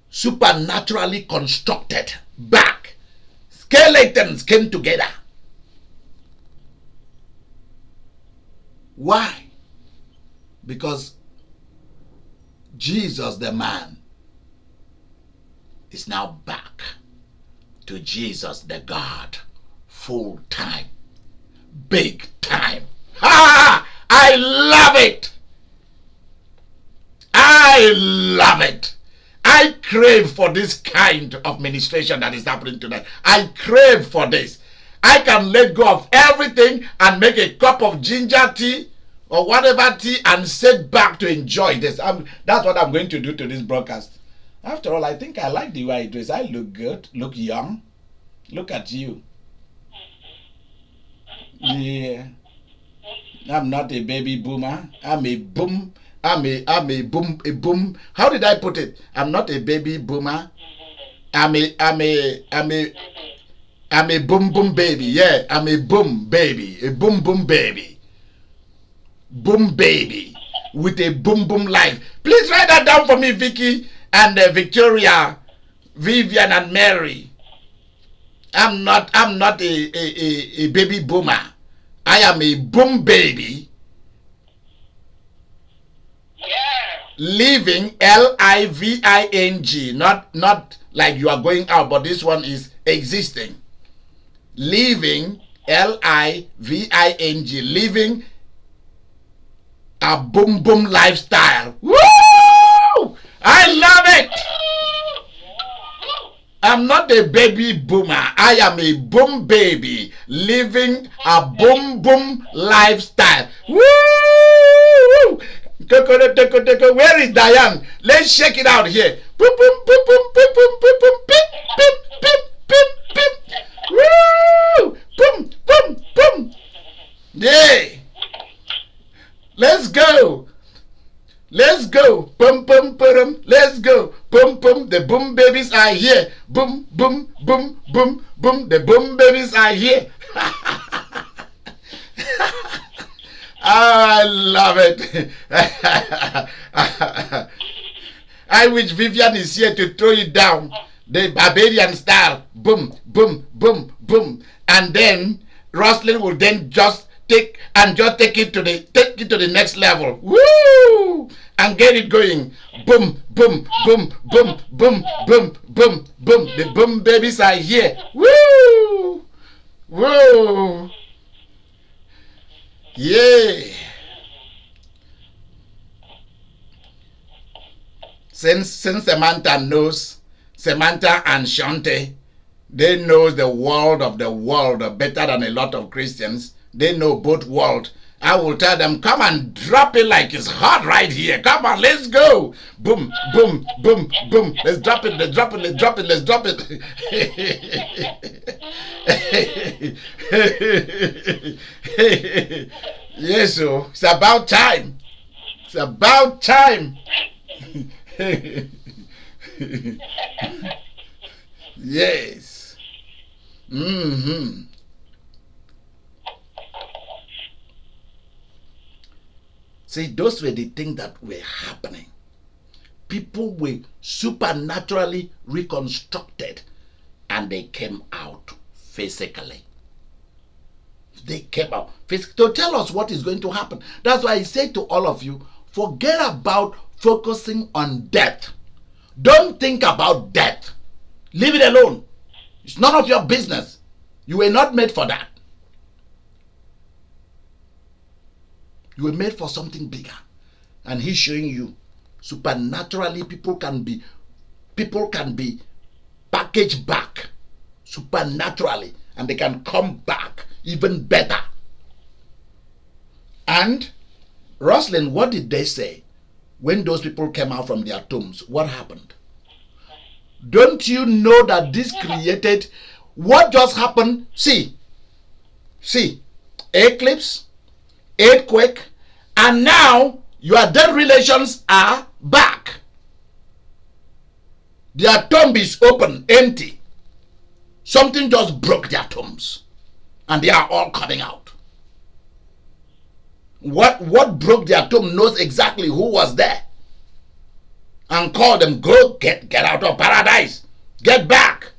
supernaturally constructed back. Skeletons came together. Why? Because Jesus, the man, is now back to Jesus the God, full time, big time. Ah, I love it. I love it. I crave for this kind of ministration that is happening tonight. I crave for this. I can let go of everything and make a cup of ginger tea or whatever tea and sit back to enjoy this. That's what I'm going to do to this broadcast. After all, I think I like the way I dress. I look good, look young. Look at you. Yeah. I'm not a baby boomer. I'm a boom. I'm a boom. How did I put it? I'm not a baby boomer. I'm a boom boom baby. Yeah, I'm a boom baby. A boom boom baby. Boom baby. With a boom boom life. Please write that down for me, Vicky and Victoria, Vivian and Mary. I'm not a baby boomer. I am a boom baby. Living, Living, not like you are going out, but this one is existing. Living, Living, living a boom boom lifestyle. Woo! I love it. I'm not a baby boomer. I am a boom baby living a boom boom lifestyle. Woo! Where is Diane? Let's shake it out here. Boom, boom, boom, boom, boom, boom, boom, boom, beep, beep, beep, beep, beep. Woo! Boom, boom, boom. Yeah. Let's go. Let's go. Boom, boom, boom. Let's go. Boom, boom. The boom babies are here. Boom, boom, boom, boom, boom. The boom babies are here. I love it. I wish Vivian is here to throw it down. The barbarian style. Boom, boom, boom, boom. And then Rosalind will then just take it to the next level. Woo! And get it going. Boom, boom, boom, boom, boom, boom, boom, boom. The boom babies are here. Woo! Woo! Yeah. Since Samantha and Shante, they know the world better than a lot of Christians. They know both worlds. I will tell them, come and drop it like it's hot right here. Come on, let's go. Boom, boom, boom, boom. Let's drop it, let's drop it, let's drop it, let's drop it. Yes, so it's about time. It's about time. Yes. Mm-hmm. See, those were the things that were happening. People were supernaturally reconstructed and they came out physically. They came out physically to tell us what is going to happen. That's why I say to all of you, forget about focusing on death. Don't think about death. Leave it alone. It's none of your business. You were not made for that. You were made for something bigger. And he's showing you supernaturally people can be packaged back supernaturally, and they can come back even better. And Rosalind, what did they say when those people came out from their tombs? What happened? Don't you know that this created what just happened? See, eclipse, earthquake, and now your dead relations are back. Their tomb is open, empty. Something just broke their tombs, and they are all coming out. What broke their tomb knows exactly who was there, and called them, go, get out of paradise, get back.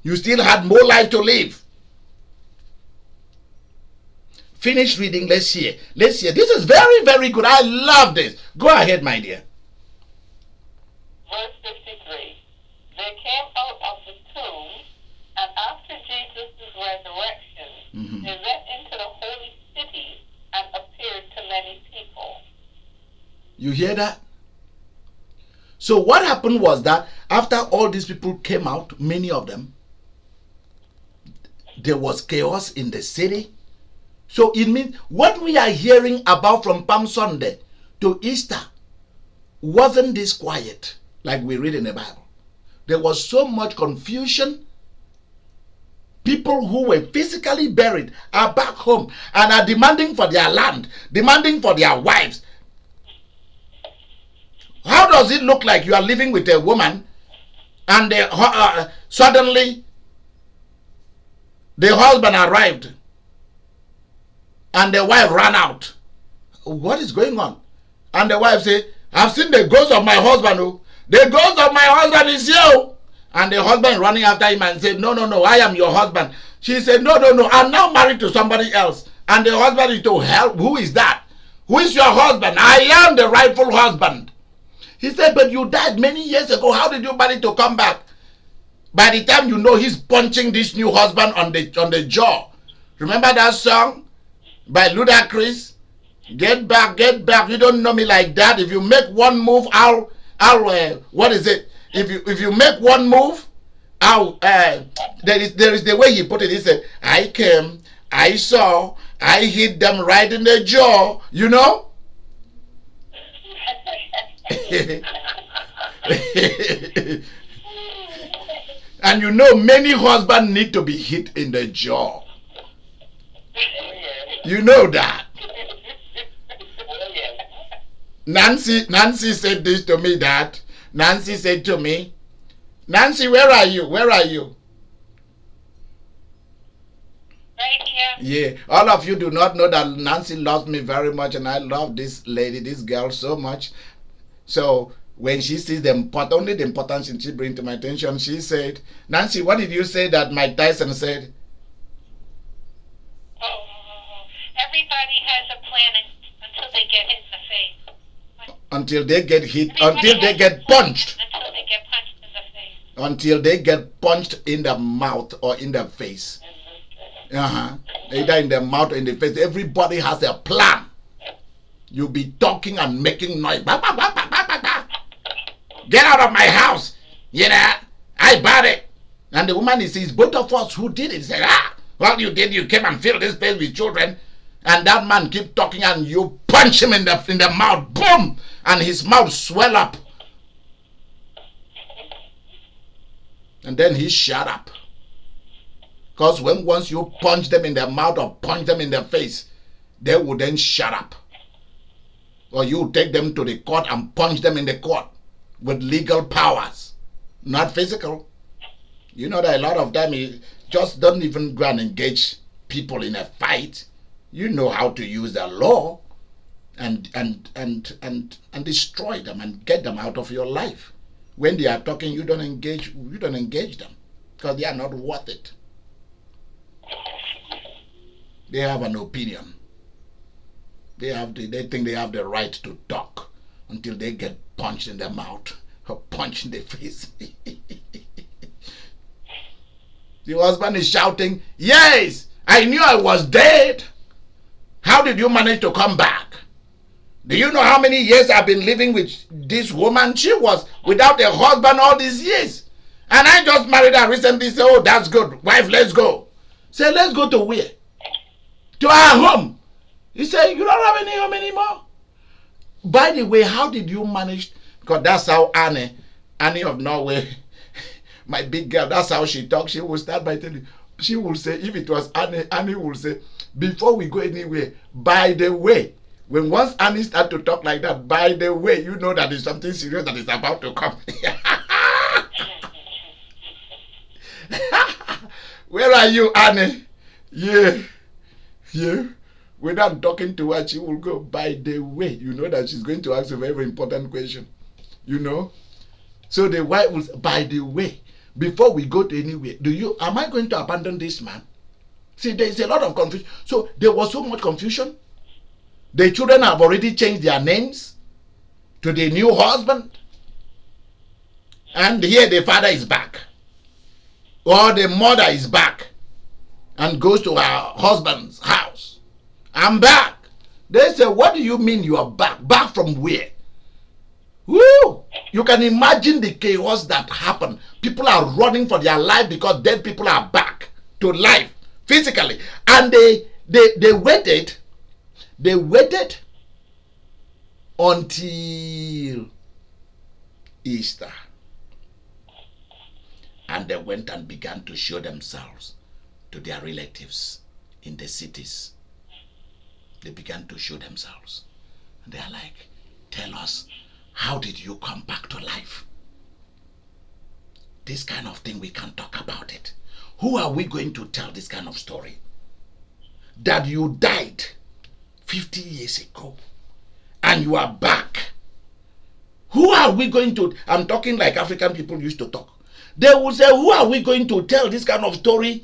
You still had more life to live. Finish reading. Let's hear. This is very, very good. I love this. Go ahead, my dear. Verse 53. You hear that? So what happened was that after all these people came out, many of them, there was chaos in the city. So it means what we are hearing about from Palm Sunday to Easter wasn't this quiet like we read in the Bible. There was so much confusion. People who were physically buried are back home and are demanding for their land, demanding for their wives. How does it look like you are living with a woman and suddenly the husband arrived and the wife ran out? What is going on? And the wife said, I've seen the ghost of my husband. Oh. The ghost of my husband is here. And the husband running after him and said, no, I am your husband. She said, no, I'm now married to somebody else. And the husband is told, hell, who is that? Who is your husband? I am the rightful husband. He said, but you died many years ago. How did you manage to come back? By the time you know, he's punching this new husband on the jaw. Remember that song by Ludacris? Get back, you don't know me like that. If you make one move, I'll what is it? If you make one move, there is the way he put it. He said, I came, I saw, I hit them right in the jaw, you know? And you know, many husbands need to be hit in the jaw. You know that. Nancy said this to me, that Nancy said to me, Nancy, where are you? Right here. Yeah, all of you do not know that Nancy loves me very much, and I love this lady, this girl so much. So when she sees only the importance she brings to my attention, she said, Nancy, what did you say that Mike Tyson said? Everybody has a plan until they get hit in the face. Until they get hit, until they get punched. Until they get punched in the face. Until they get punched in the mouth or in the face. Either in the mouth or in the face. Everybody has a plan. You'll be talking and making noise. Get out of my house. You know, I bought it. And the woman, he says, both of us who did it. He said, well, you did. You came and filled this place with children. And that man keep talking and you punch him in the mouth. Boom! And his mouth swell up. And then he shut up. Because once you punch them in the mouth or punch them in the face, they will then shut up. Or you take them to the court and punch them in the court with legal powers, not physical. You know that a lot of them just don't even go and engage people in a fight. You know how to use the law and destroy them and get them out of your life. When they are talking, you don't engage them because they are not worth it. They have an opinion. They think they have the right to talk until they get punched in the mouth or punched in the face. The husband is shouting, yes, I knew I was dead. How did you manage to come back? Do you know how many years I've been living with this woman? She was without a husband all these years. And I just married her recently. Say, oh, that's good. Wife, let's go. Say, let's go to where? To our home. He said, you don't have any home anymore? By the way, how did you manage? Because that's how Annie of Norway, my big girl, that's how she talks. She will start by telling you. She will say, if it was Annie will say, before we go anywhere, by the way, when once Annie starts to talk like that, by the way, you know that there's something serious that is about to come. Where are you, Annie? Yeah. When I'm talking to her, she will go, by the way. You know that she's going to ask a very, very important question. You know? So the wife will say, by the way, before we go to anywhere, am I going to abandon this man? See, there is a lot of confusion. So there was so much confusion. The children have already changed their names to the new husband. And here the father is back. Or the mother is back and goes to her husband's house. I'm back. They say, what do you mean you are back? Back from where? Woo! You can imagine the chaos that happened. People are running for their life because dead people are back to life physically. And they waited. They waited until Easter. And they went and began to show themselves to their relatives in the cities. They began to show themselves. And they are like, tell us, how did you come back to life? This kind of thing, we can't talk about it. Who are we going to tell this kind of story? That you died 50 years ago and you are back. Who are we going to, I'm talking like African people used to talk. They will say, who are we going to tell this kind of story?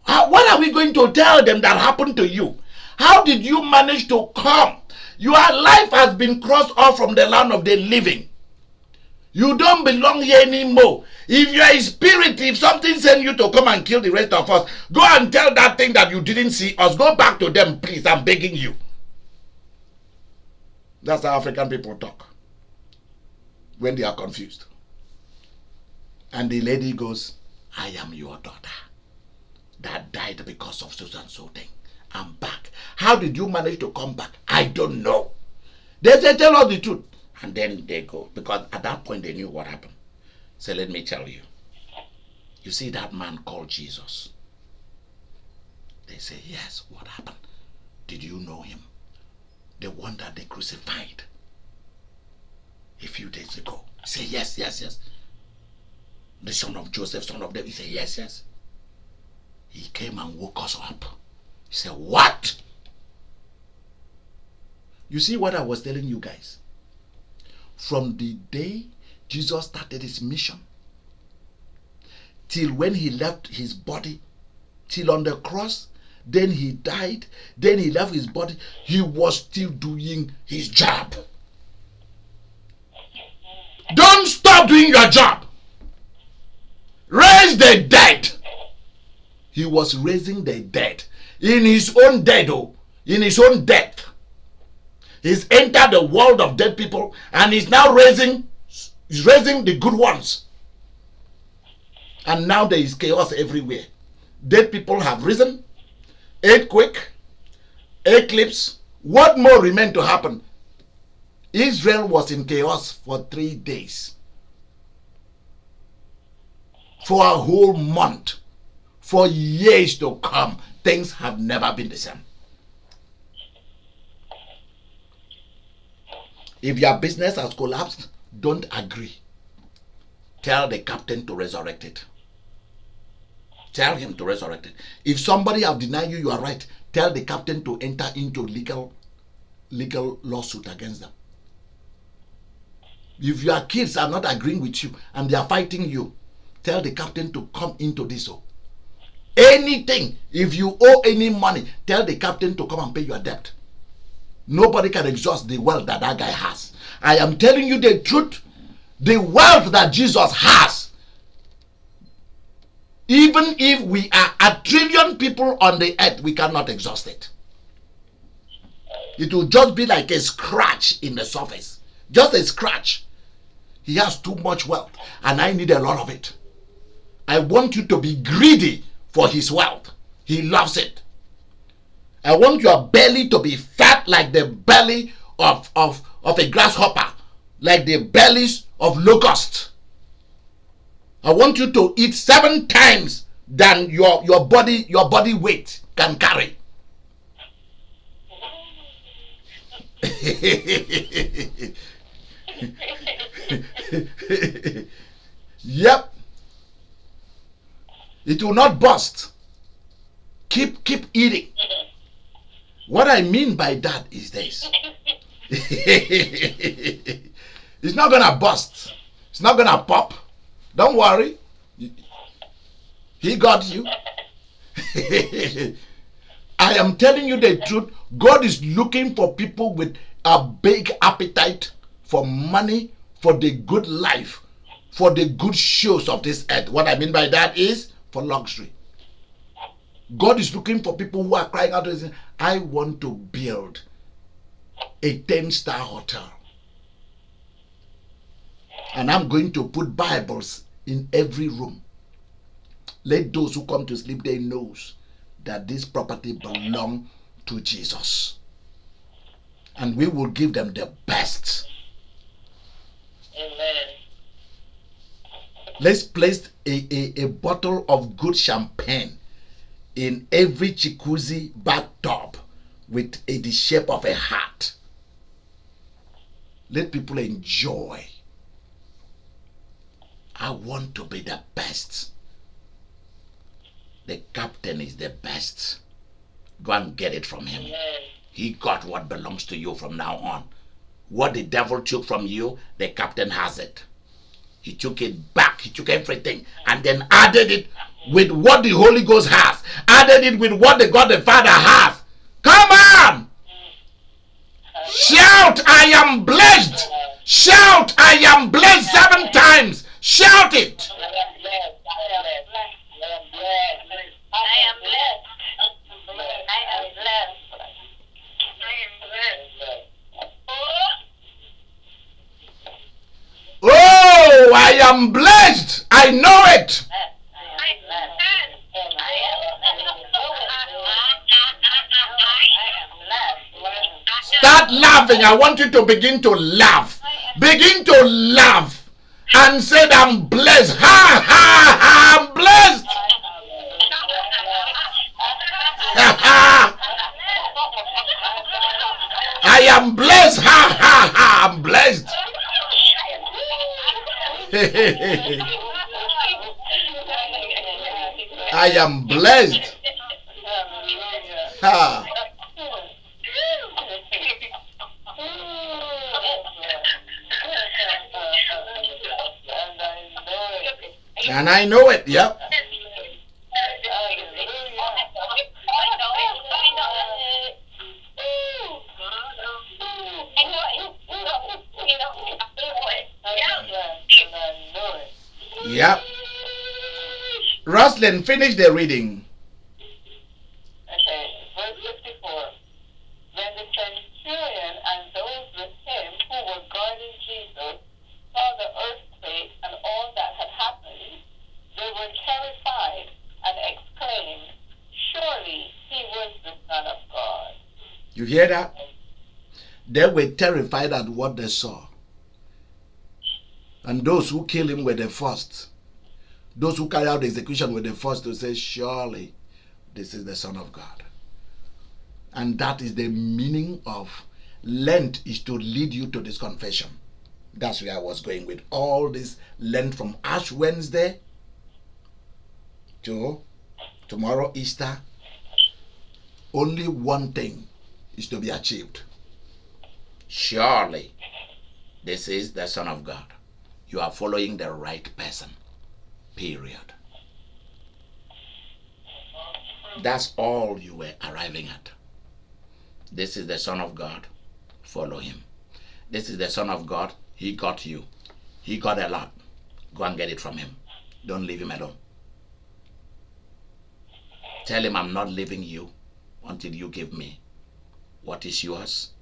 What are we going to tell them that happened to you? How did you manage to come? Your life has been crossed off from the land of the living. You don't belong here anymore. If you are a spirit, if something sends you to come and kill the rest of us, go and tell that thing that you didn't see us. Go back to them, please. I'm begging you. That's how African people talk when they are confused. And the lady goes, I am your daughter that died because of so and so thing. I'm back. How did you manage to come back? I don't know. They say, tell us the truth. And then they go, because at that point they knew what happened. So let me tell you. You see that man called Jesus? They say, yes, what happened? Did you know him? The one that they crucified a few days ago. Say, yes, yes, yes. The son of Joseph, son of David. He said, yes, yes. He came and woke us up. He said, what? You see what I was telling you guys? From the day Jesus started his mission, till when he left his body, till on the cross, then he died, then he left his body, he was still doing his job. Don't stop doing your job. Raise the dead. He was raising the dead. In his own death, in his own death. He's entered the world of dead people and he's now raising the good ones. And now there is chaos everywhere. Dead people have risen. Earthquake, eclipse. What more remained to happen? Israel was in chaos for 3 days. For a whole month. For years to come. Things have never been the same. If your business has collapsed, don't agree. Tell the captain to resurrect it. Tell him to resurrect it. If somebody have denied you your right, tell the captain to enter into legal lawsuit against them. If your kids are not agreeing with you and they are fighting you, tell the captain to come into this. Anything, if you owe any money, tell the captain to come and pay your debt. Nobody can exhaust the wealth that guy has. I am telling you the truth. The wealth that Jesus has, even if we are 1 trillion people on the earth, we cannot exhaust it. It will just be like a scratch in the surface. Just a scratch. He has too much wealth and I need a lot of it. I want you to be greedy for his wealth. He loves it. I want your belly to be fat like the belly of a grasshopper, like the bellies of locusts. I want you to eat 7 times than your body weight can carry. Yep. It will not burst. Keep eating. What I mean by that is this. It's not gonna burst. It's not gonna pop. Don't worry. He got you. I am telling you the truth. God is looking for people with a big appetite for money, for the good life, for the good shows of this earth. What I mean by that is for luxury. God is looking for people who are crying out and saying, I want to build a 10-star hotel. And I'm going to put Bibles in every room. Let those who come to sleep, they knows that this property belongs to Jesus. And we will give them the best. Amen. Let's place a bottle of good champagne in every jacuzzi bathtub with the shape of a heart. Let people enjoy. I want to be the best. The captain is the best. Go and get it from him. Amen. He got what belongs to you from now on. What the devil took from you, the captain has it. He took it back. He took everything and then added it with what the Holy Ghost has. Added it with what the God the Father has. Come on! Shout, I am blessed! Shout, I am blessed 7 times! Shout it! I am blessed. I am blessed. I am blessed. I am blessed. I am blessed. Oh, I am blessed! I know it! Start laughing. I want you to begin to laugh. Begin to laugh and say, I'm blessed. Ha ha ha, I'm blessed. Ha ha. I am blessed. Ha ha ha, I'm blessed. I am blessed. Ha. And I know it. Yep. Yep. Roslyn, finish the reading. Okay, verse 54. When the centurion and those with him who were guarding Jesus saw the earthquake and all that had happened, they were terrified and exclaimed, "Surely he was the Son of God." You hear that? They were terrified at what they saw. And those who killed him were the first. Those who carried out the execution were the first to say, surely this is the Son of God. And that is the meaning of Lent, is to lead you to this confession. That's where I was going with all this Lent, from Ash Wednesday to tomorrow, Easter. Only one thing is to be achieved. Surely this is the Son of God. You are following the right person. Period. That's all you were arriving at. This is the Son of God. Follow him. This is the Son of God. He got you. He got a lot. Go and get it from him. Don't leave him alone. Tell him, I'm not leaving you until you give me what is yours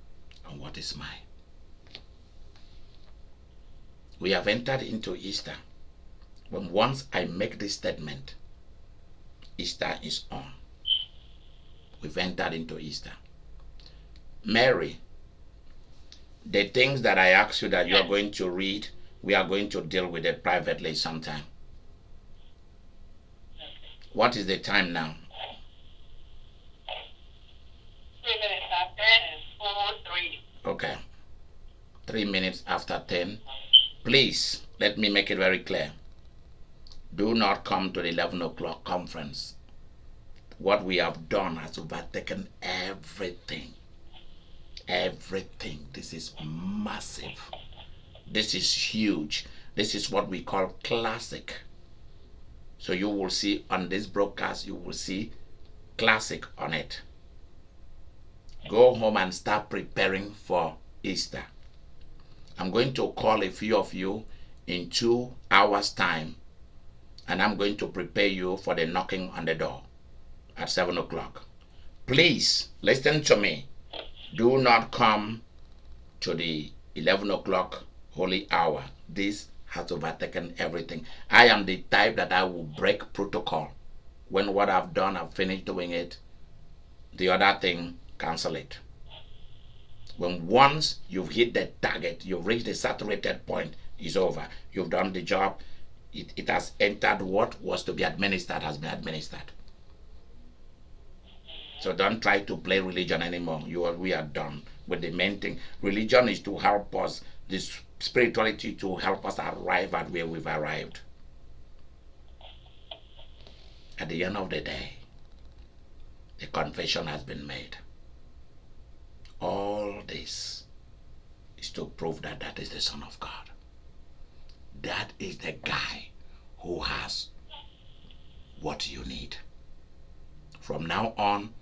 and what is mine. We have entered into Easter. When once I make this statement, Easter is on. We've entered into Easter. Mary, the things that I asked you that you are going to read, we are going to deal with it privately sometime. What is the time now? 3 minutes after 4:03. Okay. 3 minutes after 10. Please, let me make it very clear. Do not come to the 11 o'clock conference. What we have done has overtaken everything. Everything. This is massive. This is huge. This is what we call classic. So you will see on this broadcast, you will see classic on it. Go home and start preparing for Easter. I'm going to call a few of you in 2 hours' time, and I'm going to prepare you for the knocking on the door at 7 o'clock. Please listen to me. Do not come to the 11 o'clock holy hour. This has overtaken everything. I am the type that I will break protocol. When what I've done, I've finished doing it, the other thing, cancel it. When once you've hit the target, you've reached the saturated point, it's over. You've done the job. It has entered what was to be administered, has been administered. So don't try to play religion anymore. We are done with the main thing. Religion is to help us, this spirituality to help us arrive at where we've arrived. At the end of the day, the confession has been made. All this is to prove that that is the Son of God. That is the guy who has what you need. From now on,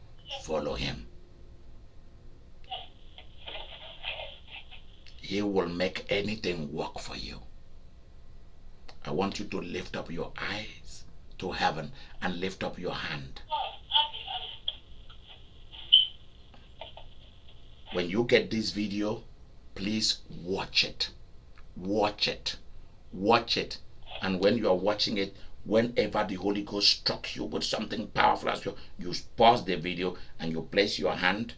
follow him. He will make anything work for you. I want you to lift up your eyes to heaven and lift up your hand. When you get this video, please watch it. Watch it. Watch it. And when you are watching it, whenever the Holy Ghost struck you with something powerful, as you pause the video and you place your hand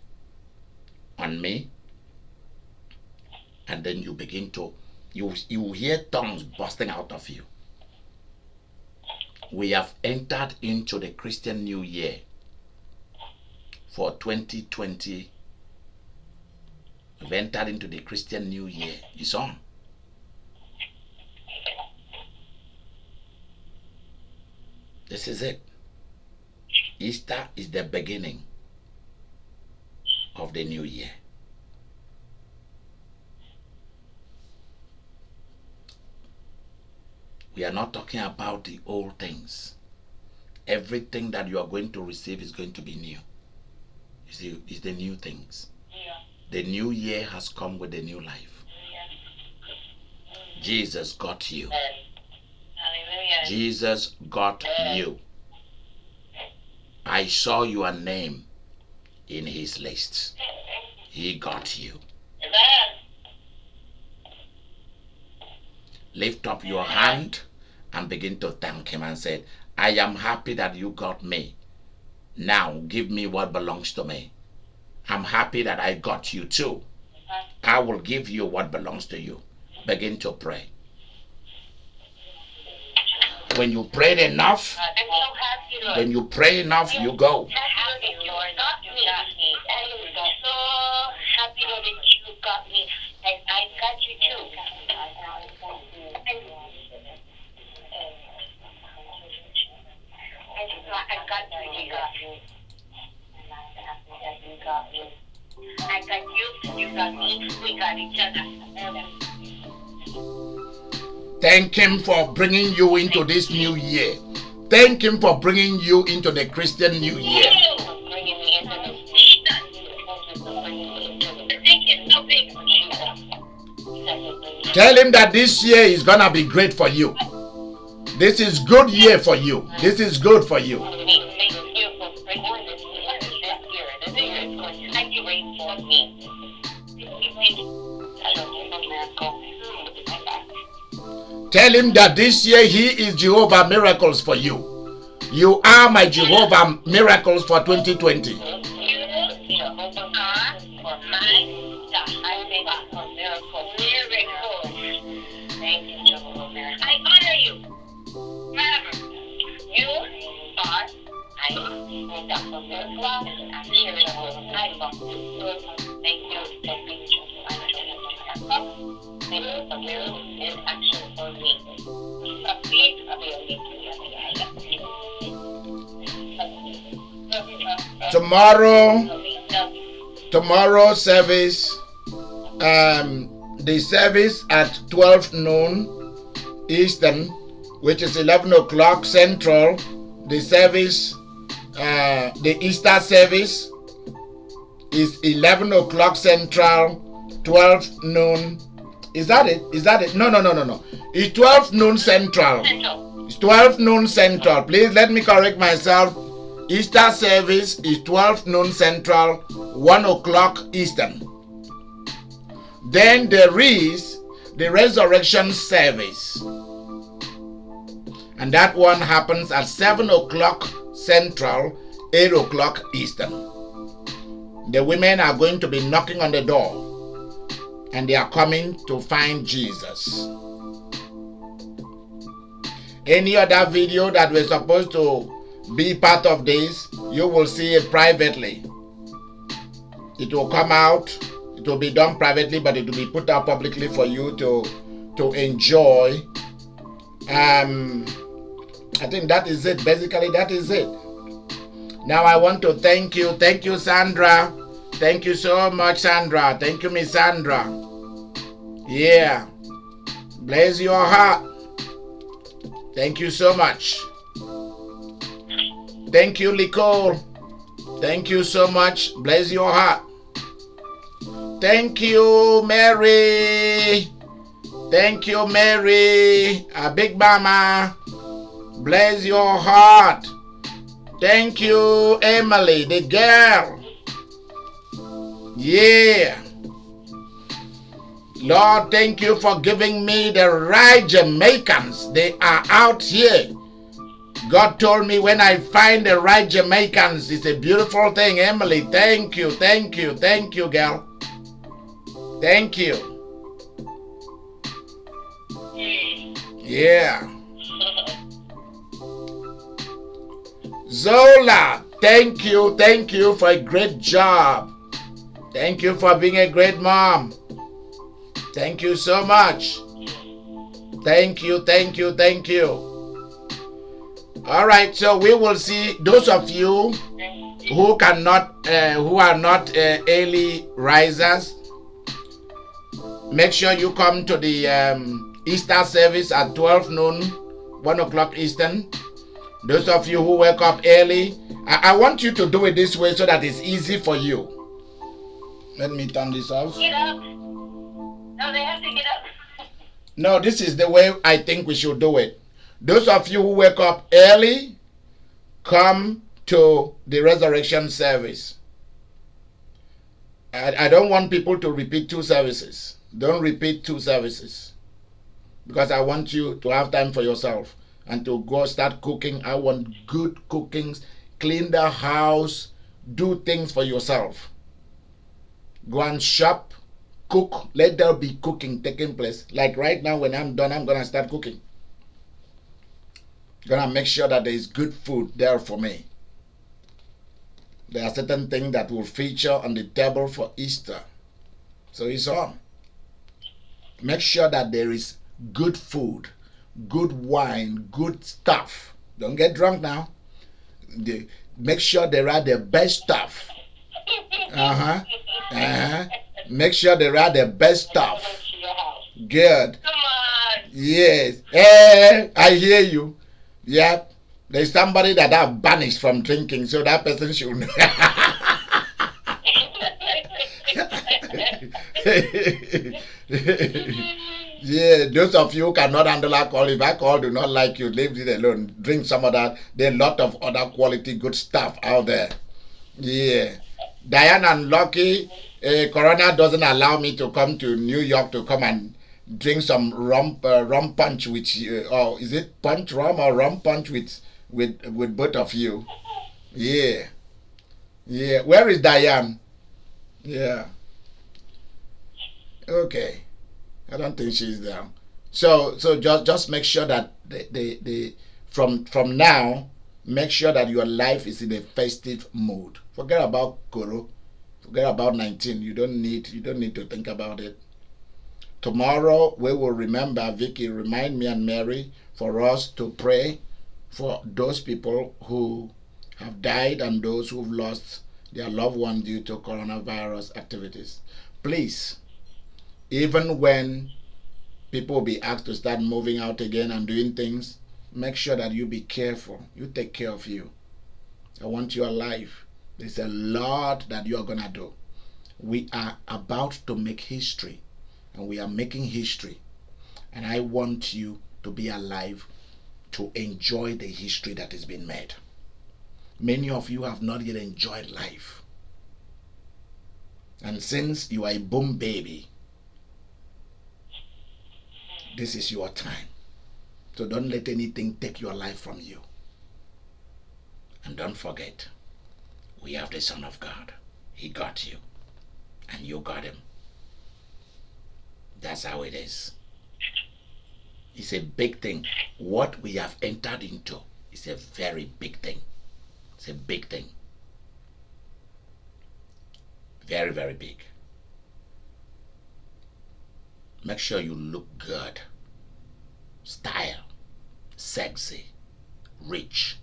on me, and then you begin to, you hear tongues bursting out of you. We have entered into the Christian New Year for 2020. We've entered into the Christian New Year. It's on. This is it. Easter is the beginning of the new year. We are not talking about the old things. Everything that you are going to receive is going to be new. It's the new things. Yeah. The new year has come with a new life. Yeah. Jesus got you. Hallelujah. Jesus got you. I saw your name in his list. He got you. Amen. Lift up your hand and begin to thank him and say, I am happy that you got me. Now give me what belongs to me. I'm happy that I got you too. I will give you what belongs to you. Begin to pray. When you prayed enough, I'm so happy, Lord. when you pray enough, you go. Happy, Lord. You got me. I'm so happy, Lord, that you got me. And I got you too. I got you. You got me. I got you. You got me. We got each other. Thank him for bringing you into this new year. Thank him for bringing you into the Christian New Year. Bringing me into this. Thank you so big for Jesus. Tell him that this year is gonna be great for you. This is good year for you. This is good for you. Thank you for bringing this year. This year is going to be great for me. I don't need a miracle. Tell him that this year he is Jehovah miracles for you. You are my Jehovah miracles for 2020. Thank you, Jehovah Miracle. I honor you. Forever. You are I am Dr. Miracle. I'm here in the Thank you for being Jehovah Miracle. Thank you for miracles in action for me. Tomorrow service, the service at 12 noon Eastern, which is 11 o'clock Central. The service, the Easter service is 11 o'clock Central, 12 noon. Is that it? Is that it? No. It's 12 noon Central. It's 12 noon Central. Please let me correct myself. Easter service is 12 noon Central, 1 o'clock Eastern. Then there is the resurrection service. And that one happens at 7 o'clock Central, 8 o'clock Eastern. The women are going to be knocking on the door, and they are coming to find Jesus. Any other video that we're supposed to be part of this, you will see it privately. It will come out, it will be done privately, but it will be put out publicly for you to enjoy. I think that is it. Basically, that is it. Now I want to thank you. Thank you, Sandra. Thank you so much, Sandra. Thank you, Miss Sandra. Yeah. Bless your heart. Thank you so much. Thank you, Nicole. Thank you so much. Bless your heart. Thank you, Mary. Thank you, Mary. A big mama. Bless your heart. Thank you, Emily, the girl. Yeah. Lord, thank you for giving me the right Jamaicans. They are out here. God told me when I find the right Jamaicans, it's a beautiful thing. Emily, thank you, thank you, thank you, girl. Thank you. Yeah. Zola, thank you for a great job. Thank you for being a great mom. Thank you so much. Thank you, thank you, thank you. All right, so we will see those of you who are not early risers. Make sure you come to the Easter service at 12 noon, 1 o'clock Eastern. Those of you who wake up early, I want you to do it this way so that it's easy for you. Let me turn this off. Get up. No, they have to get up. No, this is the way I think we should do it. Those of you who wake up early, come to the resurrection service. I don't want people to repeat two services. Don't repeat two services. Because I want you to have time for yourself and to go start cooking. I want good cookings. Clean the house. Do things for yourself. Go and shop. Cook. Let there be cooking taking place. Like right now when I'm done, I'm going to start cooking. Gonna make sure that there is good food there for me. There are certain things that will feature on the table for Easter. So it's on. Make sure that there is good food, good wine, good stuff. Don't get drunk now. Make sure there are the best stuff. Make sure there are the best stuff. Good. Come on. Yes. I hear you. Yeah. There's somebody that I've banished from drinking, so that person should know. Yeah, those of you who cannot handle alcohol, if alcohol do not like you, leave it alone. Drink some of that. There are a lot of other quality good stuff out there. Yeah. Diane and Lucky, Corona doesn't allow me to come to New York to come and drink some rum punch with or is it punch rum or rum punch with both of you? Yeah. Yeah. Where is Diane? Yeah. Okay. I don't think she's there. So just make sure that from now, make sure that your life is in a festive mood. Forget about Koro. Forget about 19. You don't need to think about it. Tomorrow we will remember, Vicky, remind me and Mary, for us to pray for those people who have died and those who've lost their loved ones due to coronavirus activities. Please, even when people will be asked to start moving out again and doing things, make sure that you be careful. You take care of you. I want you alive. There's a lot that you are going to do. We are about to make history. And we are making history. And I want you to be alive to enjoy the history that has been made. Many of you have not yet enjoyed life. And since you are a boom baby, This is your time. So don't let anything take your life from you. And don't forget, we have the Son of God. He got you. And you got him. That's how it is. It's a big thing. What we have entered into is a very big thing. It's a big thing. Very, very big. Make sure you look good. Style. Sexy. Rich.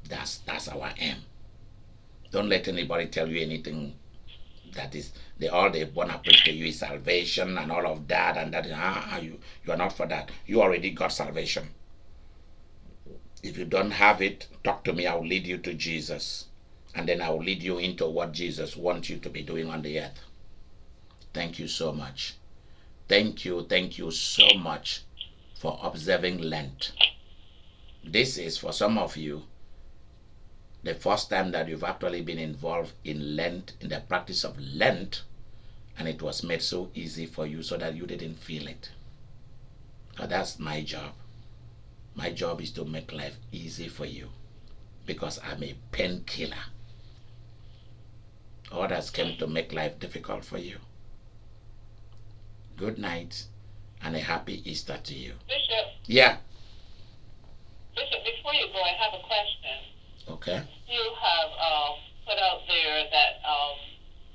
That's our aim. Don't let anybody tell you anything that is all they want to preach to you is salvation and all of that, and that you are not for that. You already got salvation. If you don't have it, talk to me. I will lead you to Jesus, and then I will lead you into what Jesus wants you to be doing on the earth. Thank you so much. Thank you so much for observing Lent. This is, for some of you, the first time that you've actually been involved in Lent, in the practice of Lent, and it was made so easy for you so that you didn't feel it. But that's my job. My job is to make life easy for you, because I'm a painkiller. Others came to make life difficult for you. Good night and a happy Easter to you. Bishop. Yeah. Bishop, before you go, I have a question. Okay. You have put out there that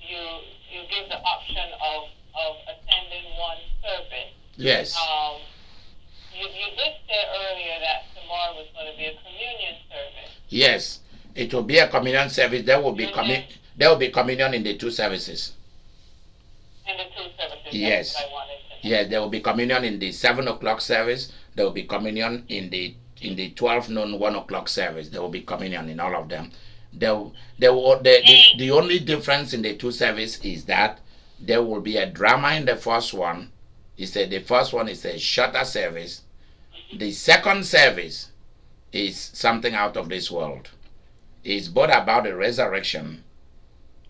you give the option of attending one service. Yes. You did say earlier that tomorrow was going to be a communion service. Yes, it will be a communion service. There will be communion in the two services. In the two services. Yes. That's what I wanted to know. Yes, there will be communion in the 7 o'clock service. There will be communion in the 12 noon 1 o'clock service. There will be communion in all of them. The only difference in the two services is that there will be a drama in the first one. The first one is a shorter service. The second service is something out of this world. It's both about the resurrection,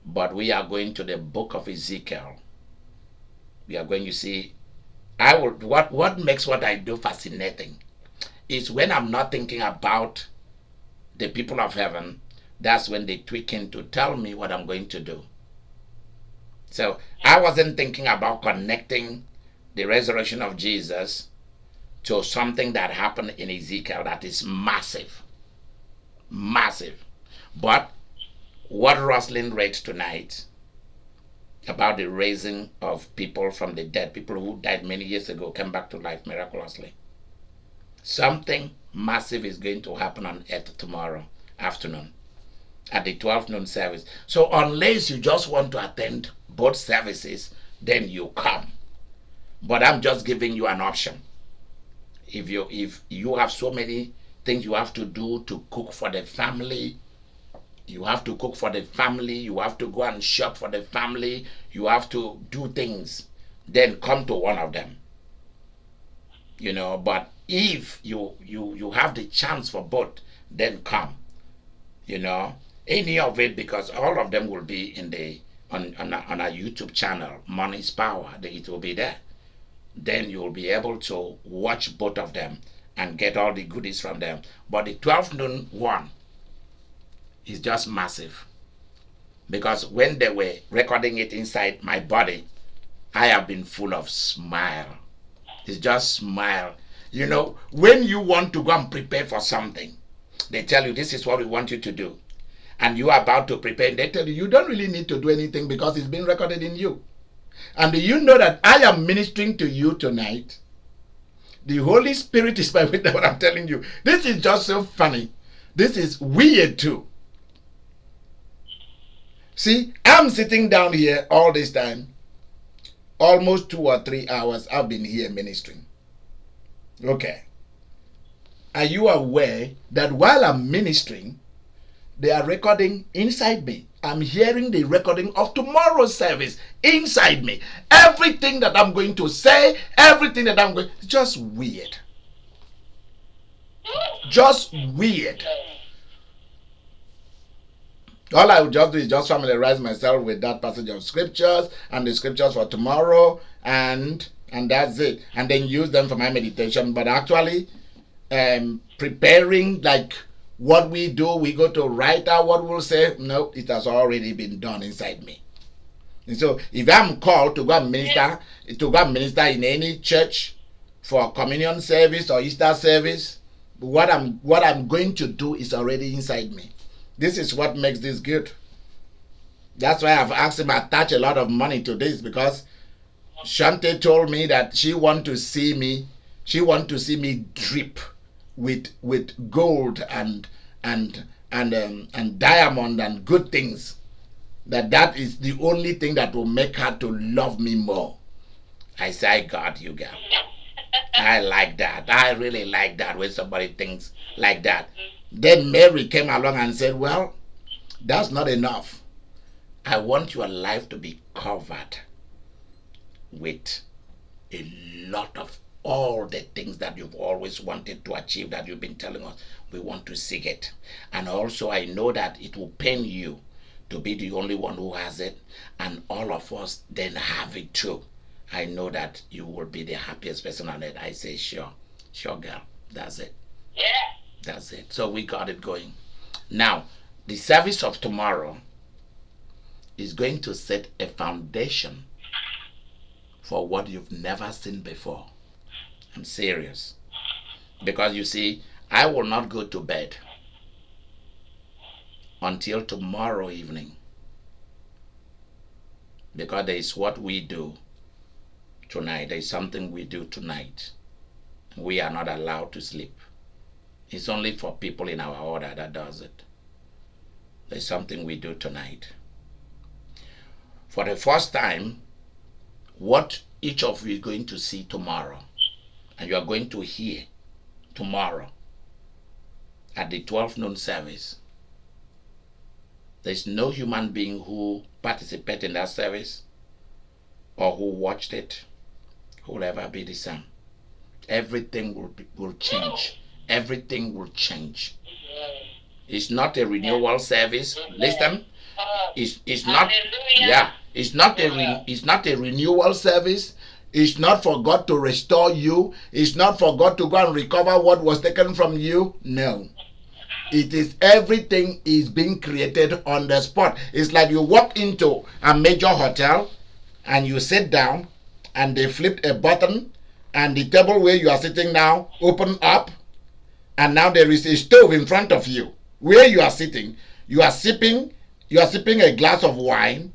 but we are going to the book of Ezekiel. We are going to see. What makes what I do fascinating is when I'm not thinking about the people of heaven, that's when they tweak in to tell me what I'm going to do. So I wasn't thinking about connecting the resurrection of Jesus to something that happened in Ezekiel that is massive. Massive. But what Rosalind read tonight about the raising of people from the dead, people who died many years ago, came back to life miraculously. Something massive is going to happen on earth tomorrow afternoon at the 12 noon service. So unless you just want to attend both services, then you come. But I'm just giving you an option. If you have so many things you have to do to cook for the family, you have to cook for the family, you have to go and shop for the family, you have to do things, then come to one of them. But if you have the chance for both, then come. Any of it, because all of them will be on our YouTube channel, Money's Power. It will be there. Then you'll be able to watch both of them and get all the goodies from them. But the 12 noon one is just massive, because when they were recording it inside my body, I have been full of smile. It's just smile. When you want to go and prepare for something, they tell you this is what we want you to do, and you are about to prepare, and they tell you don't really need to do anything because it's been recorded in you. And do you know that I am ministering to you tonight? The Holy Spirit is my witness. What I'm telling you, this is just so funny. This is weird too. See, I'm sitting down here all this time. Almost 2 or 3 hours I've been here ministering. Okay. Are you aware that while I'm ministering, they are recording inside me? I'm hearing the recording of tomorrow's service inside me. Everything that I'm going to say, everything that I'm going, just weird. Just weird. All I would just do is just familiarize myself with that passage of scriptures and the scriptures for tomorrow, and and that's it. And then use them for my meditation. But actually, preparing like what we do, we go to write out what we'll say. No, it has already been done inside me. And so, if I'm called to go and minister in any church for communion service or Easter service, what I'm going to do is already inside me. This is what makes this good. That's why I've asked him to attach a lot of money to this, because Shante told me that she want to see me drip with gold and diamond and good things. That is the only thing that will make her to love me more. I say, I got you, girl. I like that. I really like that when somebody thinks like that. Then Mary came along and said, well, that's not enough. I want your life to be covered with a lot of all the things that you've always wanted to achieve, that you've been telling us. We want to seek it. And also I know that it will pain you to be the only one who has it, and all of us then have it too. I know that you will be the happiest person on it. I say, sure, girl, that's it. Yeah. That's it. So we got it going. Now, the service of tomorrow is going to set a foundation for what you've never seen before. I'm serious. Because you see, I will not go to bed until tomorrow evening, because there is what we do tonight. There is something we do tonight. We are not allowed to sleep. It's only for people in our order that does it. There's something we do tonight. For the first time, what each of you is going to see tomorrow, and you are going to hear tomorrow at the 12 noon service, there's no human being who participated in that service or who watched it who will ever be the same. Everything will change. Everything will change. It's not a renewal service. Listen, it's not. Yeah, it's not a renewal service. It's not for God to restore you. It's not for God to go and recover what was taken from you. No. It is everything is being created on the spot. It's like you walk into a major hotel and you sit down and they flipped a button and the table where you are sitting now open up, and now there is a stove in front of you. Where you are sitting, you are sipping a glass of wine,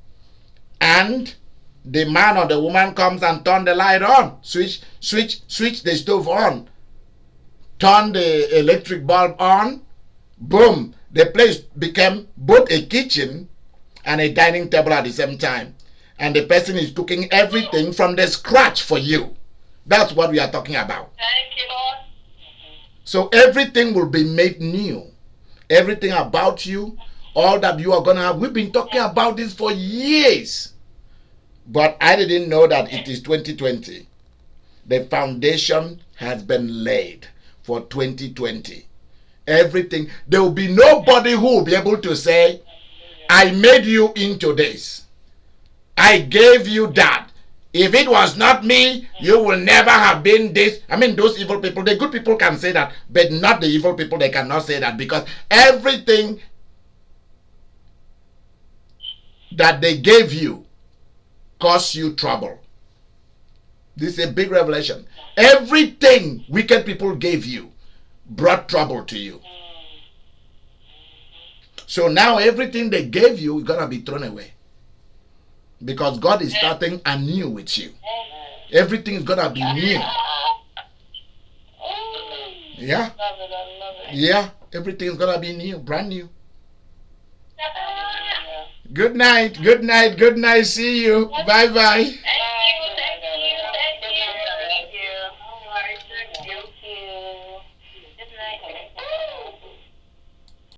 and the man or the woman comes and turn the light on, switch the stove on, turn the electric bulb on. Boom, the place became both a kitchen and a dining table at the same time. And the person is cooking everything from the scratch for you. That's what we are talking about. Thank you, Lord. So everything will be made new. Everything about you, all that you are going to have. We've been talking about this for years. But I didn't know that it is 2020. The foundation has been laid for 2020. Everything. There will be nobody who will be able to say, I made you into this. I gave you that. If it was not me, you will never have been this. I mean, those evil people, the good people can say that, but not the evil people. They cannot say that, because everything that they gave you caused you trouble. This is a big revelation. Everything wicked people gave you brought trouble to you. So now everything they gave you is going to be thrown away, because God is starting anew with you. Everything is going to be new. Yeah. Yeah. Everything is going to be new, brand new. Good night. Good night. Good night. See you. Bye-bye.